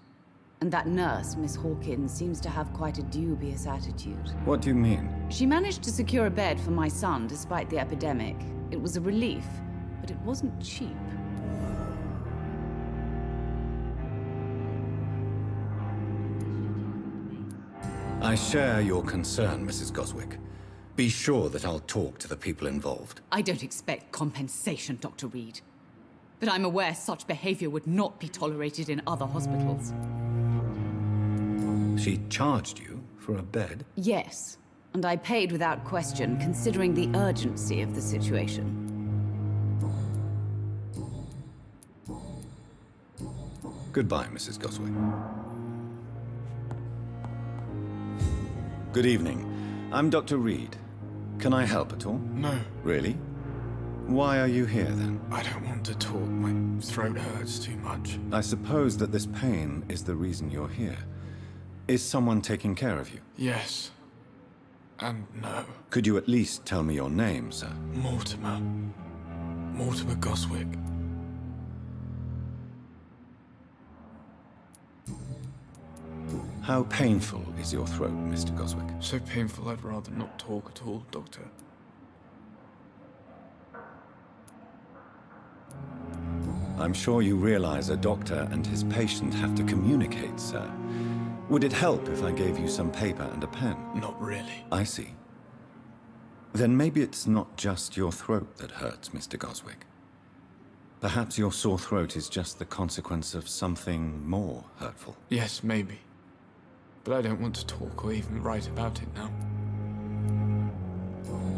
And that nurse, Miss Hawkins, seems to have quite a dubious attitude. What do you mean? She managed to secure a bed for my son despite the epidemic. It was a relief, but it wasn't cheap. I share your concern, Mrs. Goswick. Be sure that I'll talk to the people involved. I don't expect compensation, Dr. Reed. But I'm aware such behavior would not be tolerated in other hospitals. She charged you for a bed? Yes, and I paid without question, considering the urgency of the situation. Goodbye, Mrs. Goswick. Good evening. I'm Dr. Reed. Can I help at all? No. Really? Why are you here, then? I don't want to talk. My throat hurts too much. I suppose that this pain is the reason you're here. Is someone taking care of you? Yes. And no. Could you at least tell me your name, sir? Mortimer. Mortimer Goswick. How painful is your throat, Mr. Goswick? So painful I'd rather not talk at all, Doctor. I'm sure you realize a doctor and his patient have to communicate, sir. Would it help if I gave you some paper and a pen? Not really. I see. Then maybe it's not just your throat that hurts, Mr. Goswick. Perhaps your sore throat is just the consequence of something more hurtful. Yes, maybe. But I don't want to talk or even write about it now.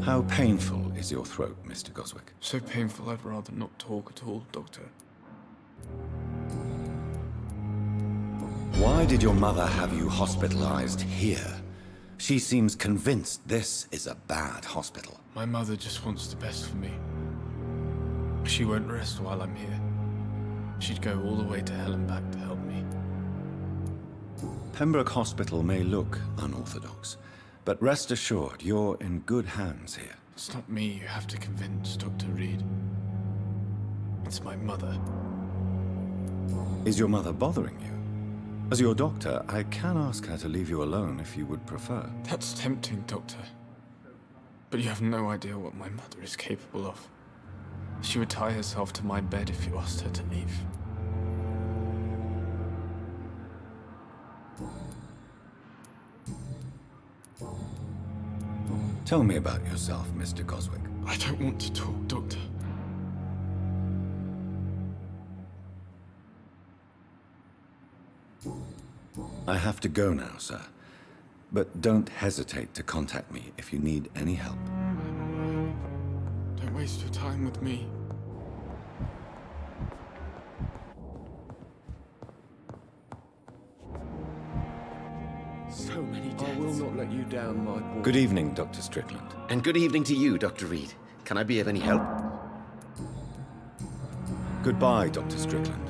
How painful is your throat, Mr. Goswick? So painful I'd rather not talk at all, Doctor. Why did your mother have you hospitalized here? She seems convinced this is a bad hospital. My mother just wants the best for me. She won't rest while I'm here. She'd go all the way to hell and back to help me. Pembroke Hospital may look unorthodox, but rest assured you're in good hands here. It's not me you have to convince, Dr. Reed. It's my mother. Is your mother bothering you? As your doctor, I can ask her to leave you alone if you would prefer. That's tempting, Doctor. But you have no idea what my mother is capable of. She would tie herself to my bed if you asked her to leave. Tell me about yourself, Mr. Goswick. I don't want to talk, Doctor. I have to go now, sir. But don't hesitate to contact me if you need any help. Don't waste your time with me. So many deaths. I will not let you down, my boy. Good evening, Dr. Strickland. And good evening to you, Dr. Reed. Can I be of any help? Goodbye, Dr. Strickland.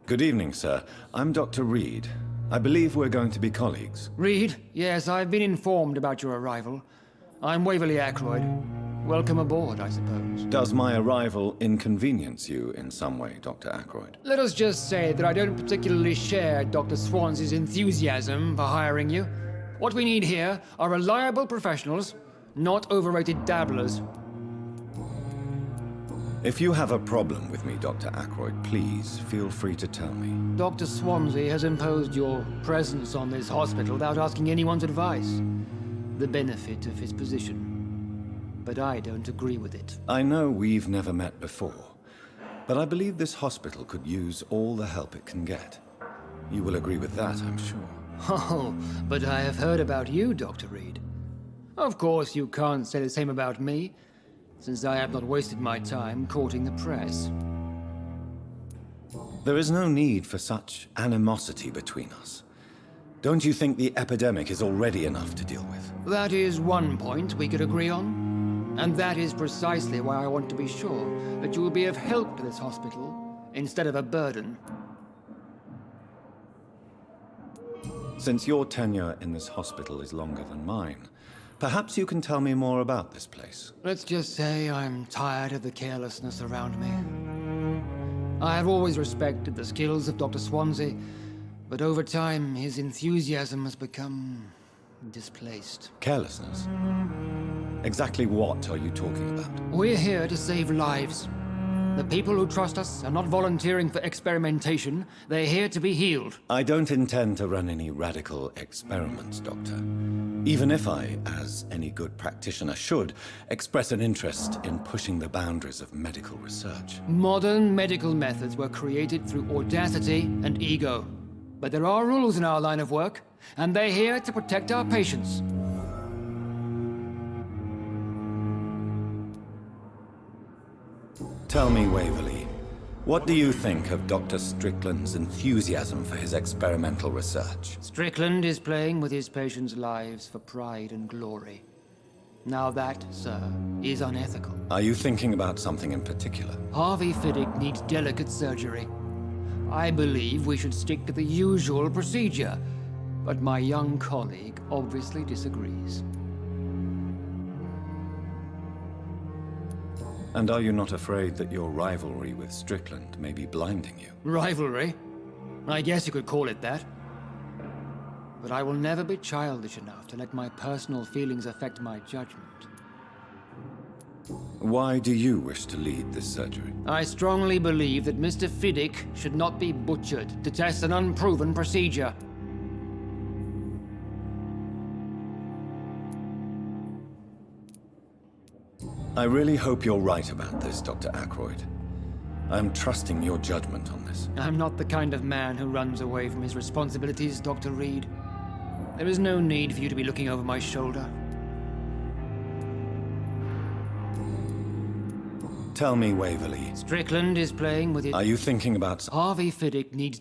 Good evening, sir. I'm Dr. Reed. I believe we're going to be colleagues. Reed? Yes, I've been informed about your arrival. I'm Waverly Ackroyd. Welcome aboard, I suppose. Does my arrival inconvenience you in some way, Dr. Ackroyd? Let us just say that I don't particularly share Dr. Swansea's enthusiasm for hiring you. What we need here are reliable professionals, not overrated dabblers. If you have a problem with me, Dr. Ackroyd, please feel free to tell me. Dr. Swansea has imposed your presence on this hospital without asking anyone's advice. The benefit of his position. But I don't agree with it. I know we've never met before, but I believe this hospital could use all the help it can get. You will agree with that, I'm sure. Oh, but I have heard about you, Dr. Reed. Of course, you can't say the same about me, since I have not wasted my time courting the press. There is no need for such animosity between us. Don't you think the epidemic is already enough to deal with? That is one point we could agree on. And that is precisely why I want to be sure that you will be of help to this hospital, instead of a burden. Since your tenure in this hospital is longer than mine, perhaps you can tell me more about this place. Let's just say I'm tired of the carelessness around me. I have always respected the skills of Dr. Swansea, but over time his enthusiasm has become displaced. Carelessness? Exactly what are you talking about? We're here to save lives. The people who trust us are not volunteering for experimentation. They're here to be healed. I don't intend to run any radical experiments, Doctor. Even if I, as any good practitioner should, express an interest in pushing the boundaries of medical research. Modern medical methods were created through audacity and ego. But there are rules in our line of work, and they're here to protect our patients. Tell me, Waverly, what do you think of Dr. Strickland's enthusiasm for his experimental research? Strickland is playing with his patients' lives for pride and glory. Now that, sir, is unethical. Are you thinking about something in particular? Harvey Fiddick needs delicate surgery. I believe we should stick to the usual procedure, but my young colleague obviously disagrees. And are you not afraid that your rivalry with Strickland may be blinding you? Rivalry? I guess you could call it that. But I will never be childish enough to let my personal feelings affect my judgment. Why do you wish to lead this surgery? I strongly believe that Mr. Fiddick should not be butchered to test an unproven procedure. I really hope you're right about this, Dr. Ackroyd. I'm trusting your judgment on this. I'm not the kind of man who runs away from his responsibilities, Dr. Reed. There is no need for you to be looking over my shoulder. Tell me, Waverly. Strickland is playing with it. Are you thinking about... Harvey Fiddick needs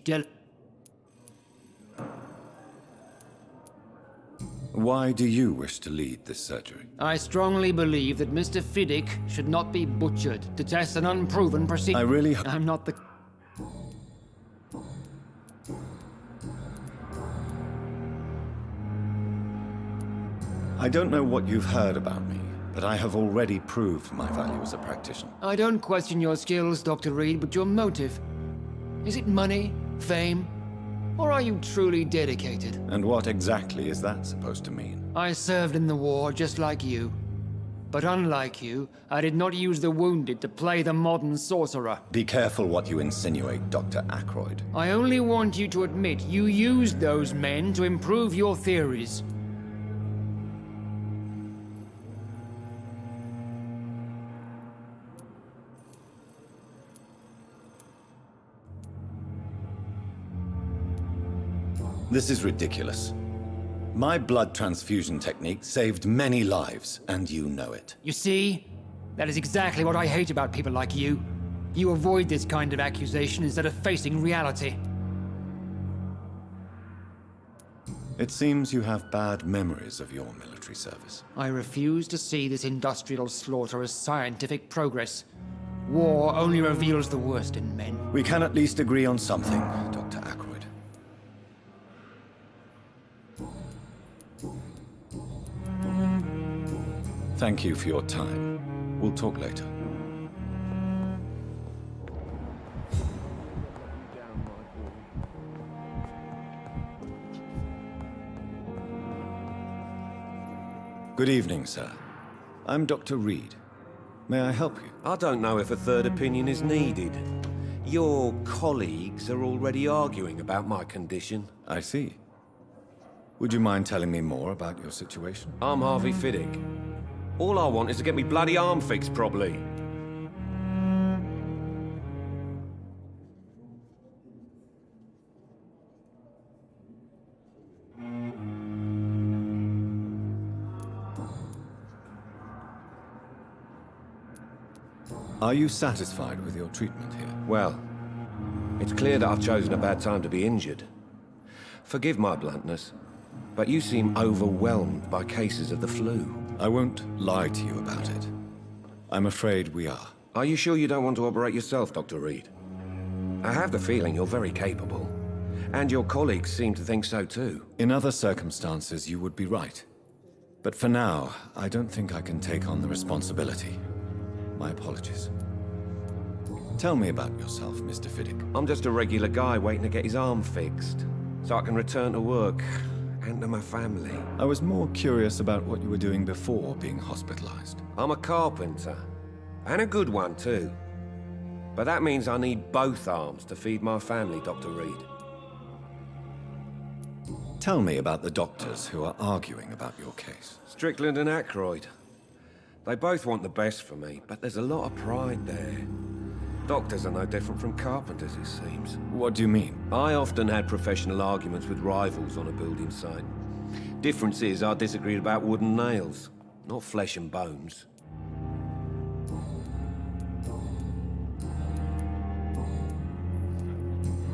Why do you wish to lead this surgery? I strongly believe that Mr. Fiddick should not be butchered to test an unproven procedure. I really... I'm not the... I don't know what you've heard about me, but I have already proved my value as a practitioner. I don't question your skills, Dr. Reed, but your motive. Is it money, fame, or are you truly dedicated? And what exactly is that supposed to mean? I served in the war just like you. But unlike you, I did not use the wounded to play the modern sorcerer. Be careful what you insinuate, Dr. Ackroyd. I only want you to admit you used those men to improve your theories. This is ridiculous. My blood transfusion technique saved many lives, and you know it. You see? That is exactly what I hate about people like you. You avoid this kind of accusation instead of facing reality. It seems you have bad memories of your military service. I refuse to see this industrial slaughter as scientific progress. War only reveals the worst in men. We can at least agree on something, Dr. Ackroyd. Thank you for your time. We'll talk later. Good evening, sir. I'm Dr. Reed. May I help you? I don't know if a third opinion is needed. Your colleagues are already arguing about my condition. I see. Would you mind telling me more about your situation? I'm Harvey Fiddick. All I want is to get me bloody arm fixed properly. Are you satisfied with your treatment here? Well, it's clear that I've chosen a bad time to be injured. Forgive my bluntness, but you seem overwhelmed by cases of the flu. I won't lie to you about it. I'm afraid we are. Are you sure you don't want to operate yourself, Dr. Reed? I have the feeling you're very capable, and your colleagues seem to think so too. In other circumstances, you would be right. But for now, I don't think I can take on the responsibility. My apologies. Tell me about yourself, Mr. Fiddick. I'm just a regular guy waiting to get his arm fixed, so I can return to work and to my family. I was more curious about what you were doing before being hospitalized. I'm a carpenter, and a good one too. But that means I need both arms to feed my family, Dr. Reed. Tell me about the doctors who are arguing about your case. Strickland and Ackroyd. They both want the best for me, but there's a lot of pride there. Doctors are no different from carpenters, it seems. What do you mean? I often had professional arguments with rivals on a building site. Difference is I disagreed about wooden nails, not flesh and bones.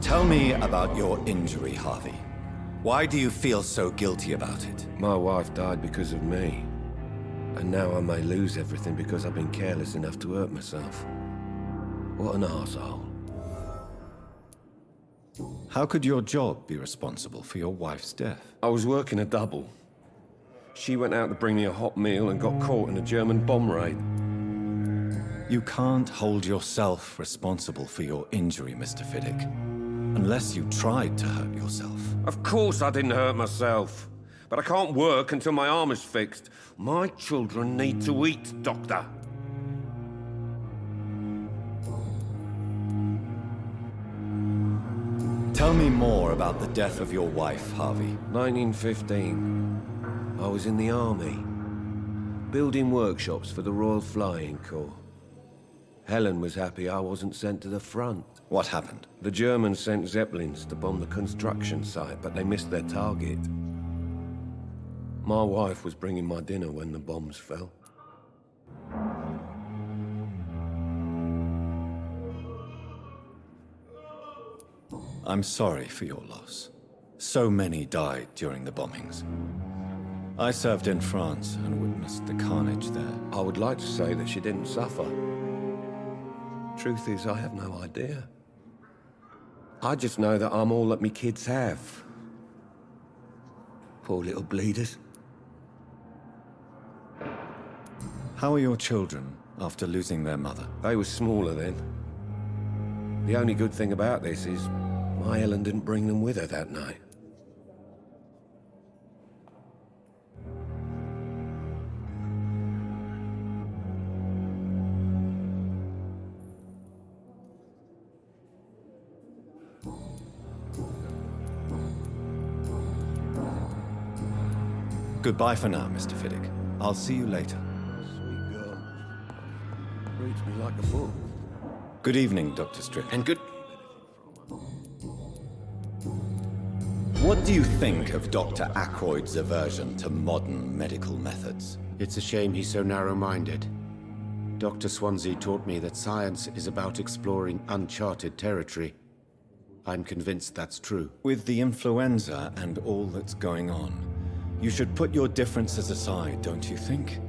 Tell me about your injury, Harvey. Why do you feel so guilty about it? My wife died because of me. And now I may lose everything because I've been careless enough to hurt myself. What an arsehole. How could your job be responsible for your wife's death? I was working a double. She went out to bring me a hot meal and got caught in a German bomb raid. You can't hold yourself responsible for your injury, Mr. Fiddick. Unless you tried to hurt yourself. Of course I didn't hurt myself. But I can't work until my arm is fixed. My children need to eat, Doctor. Tell me more about the death of your wife, Harvey. 1915. I was in the army. Building workshops for the Royal Flying Corps. Helen was happy I wasn't sent to the front. What happened? The Germans sent Zeppelins to bomb the construction site, but they missed their target. My wife was bringing my dinner when the bombs fell. I'm sorry for your loss. So many died during the bombings. I served in France and witnessed the carnage there. I would like to say that she didn't suffer. Truth is, I have no idea. I just know that I'm all that me kids have. Poor little bleeders. How are your children after losing their mother? They were smaller then. The only good thing about this is my Helen didn't bring them with her that night. Goodbye for now, Mr. Fiddick. I'll see you later. Sweet girl. Reads me like a book. Good evening, Dr. Strickland. And good... What do you think of Dr. Ackroyd's aversion to modern medical methods? It's a shame he's so narrow-minded. Dr. Swansea taught me that science is about exploring uncharted territory. I'm convinced that's true. With the influenza and all that's going on, you should put your differences aside, don't you think?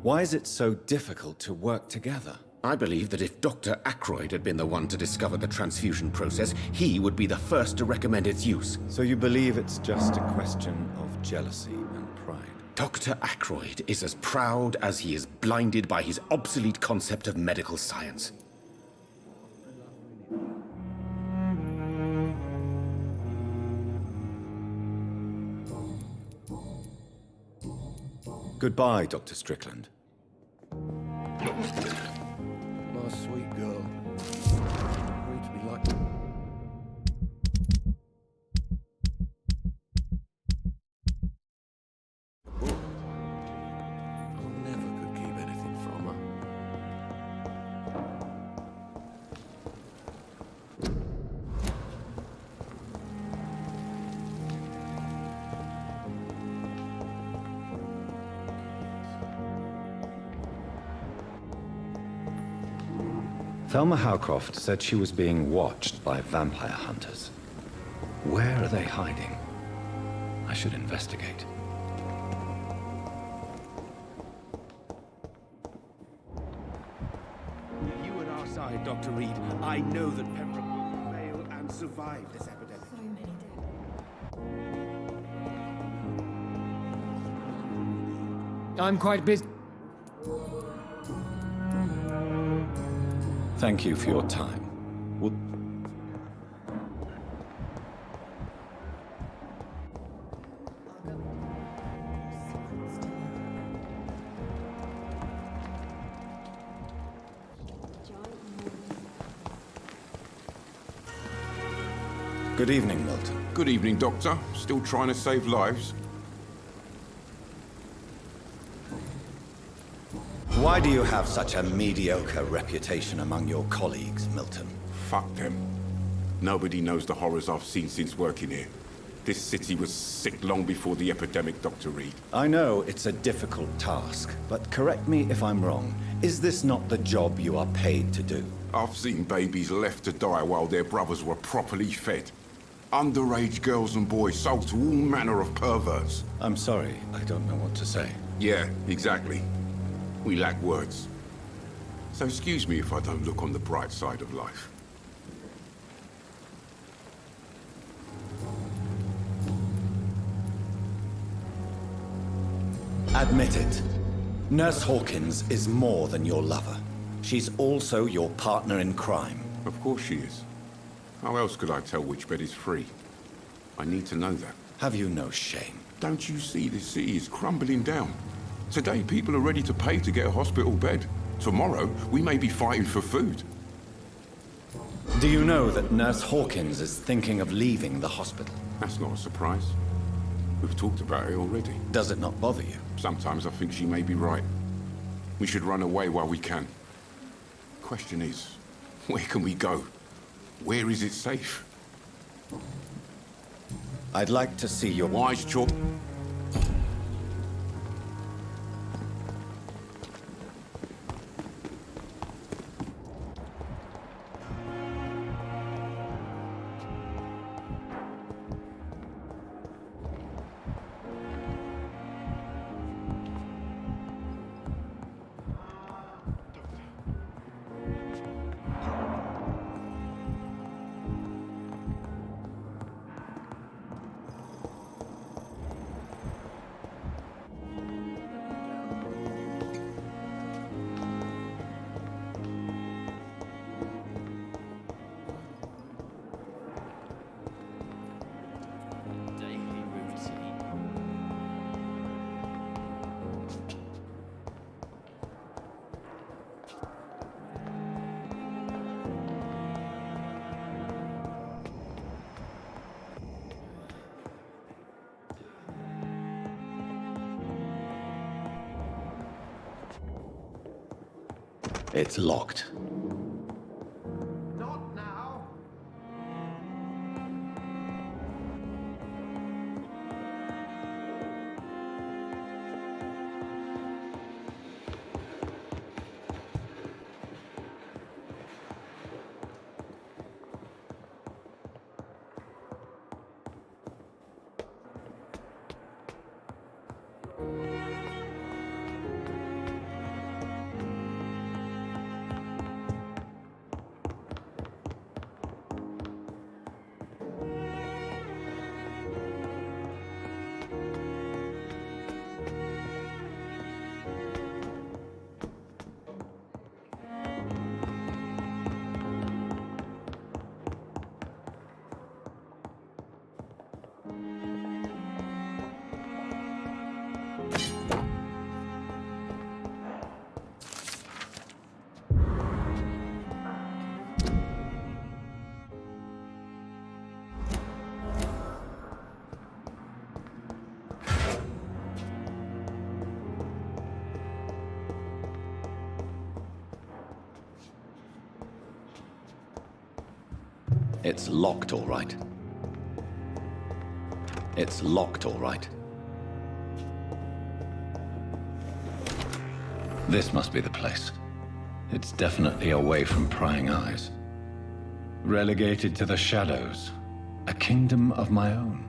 Why is it so difficult to work together? I believe that if Dr. Ackroyd had been the one to discover the transfusion process, he would be the first to recommend its use. So you believe it's just a question of jealousy and pride? Dr. Ackroyd is as proud as he is blinded by his obsolete concept of medical science. Goodbye, Dr. Strickland. My sweet girl. Great to be like... I never could keep anything from her. Thelma Howcroft said she was being watched by vampire hunters. Where are they hiding? I should investigate. You at our side, Dr. Reed. I know that Pembroke will prevail and survive this epidemic. I'm quite busy. Thank you for your time. Good evening, Milton. Good evening, Doctor. Still trying to save lives? Why do you have such a mediocre reputation among your colleagues, Milton? Fuck them. Nobody knows the horrors I've seen since working here. This city was sick long before the epidemic, Dr. Reed. I know it's a difficult task, but correct me if I'm wrong. Is this not the job you are paid to do? I've seen babies left to die while their brothers were properly fed. Underage girls and boys sold to all manner of perverts. I'm sorry, I don't know what to say. Yeah, exactly. We lack words. So excuse me if I don't look on the bright side of life. Admit it. Nurse Hawkins is more than your lover. She's also your partner in crime. Of course she is. How else could I tell which bed is free? I need to know that. Have you no shame? Don't you see this city is crumbling down? Today, people are ready to pay to get a hospital bed. Tomorrow, we may be fighting for food. Do you know that Nurse Hawkins is thinking of leaving the hospital? That's not a surprise. We've talked about it already. Does it not bother you? Sometimes I think she may be right. We should run away while we can. Question is, where can we go? Where is it safe? I'd like to see your wise choice. It's locked. Not now. It's locked, all right. It's locked, all right. This must be the place. It's definitely away from prying eyes. Relegated to the shadows. A kingdom of my own.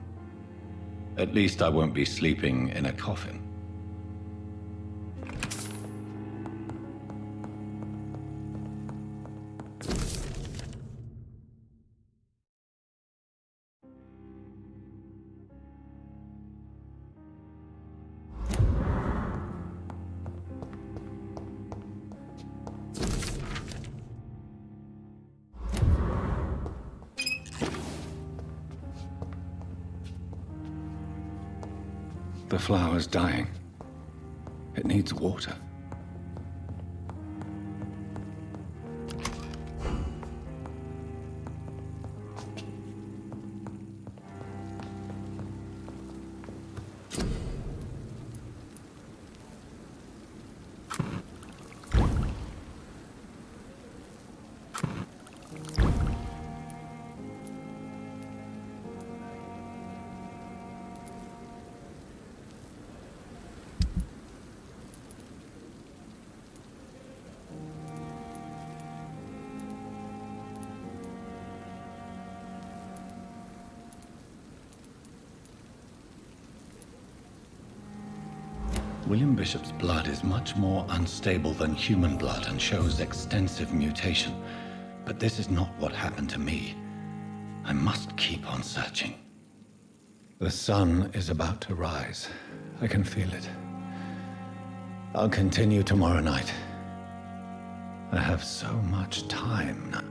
At least I won't be sleeping in a coffin. The flower's dying. It needs water. William Bishop's blood is much more unstable than human blood and shows extensive mutation. But this is not what happened to me. I must keep on searching. The sun is about to rise. I can feel it. I'll continue tomorrow night. I have so much time now.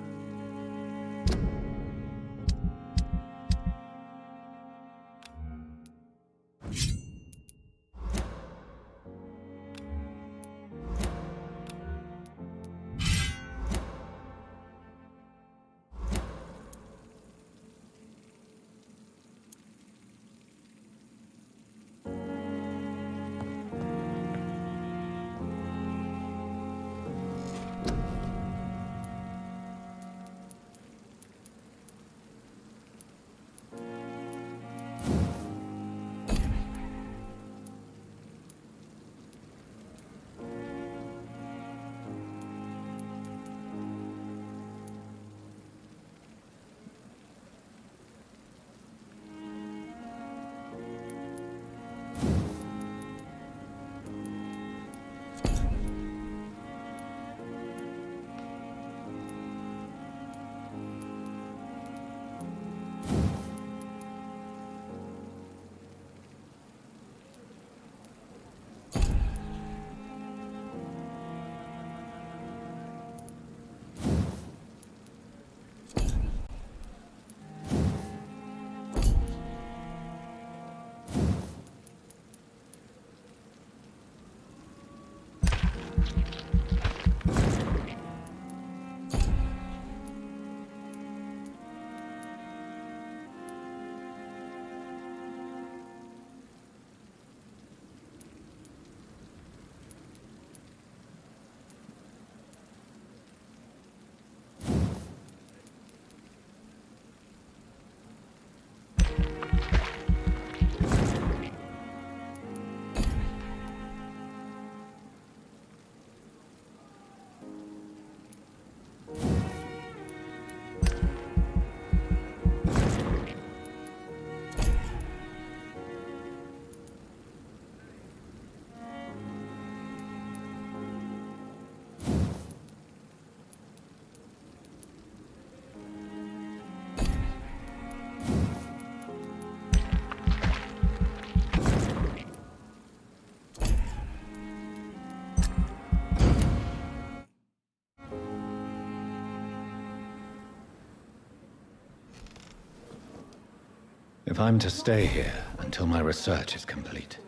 If I'm to stay here until my research is complete,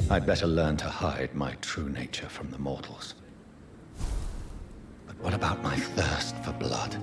I'd better learn to hide my true nature from the mortals. But what about my thirst for blood?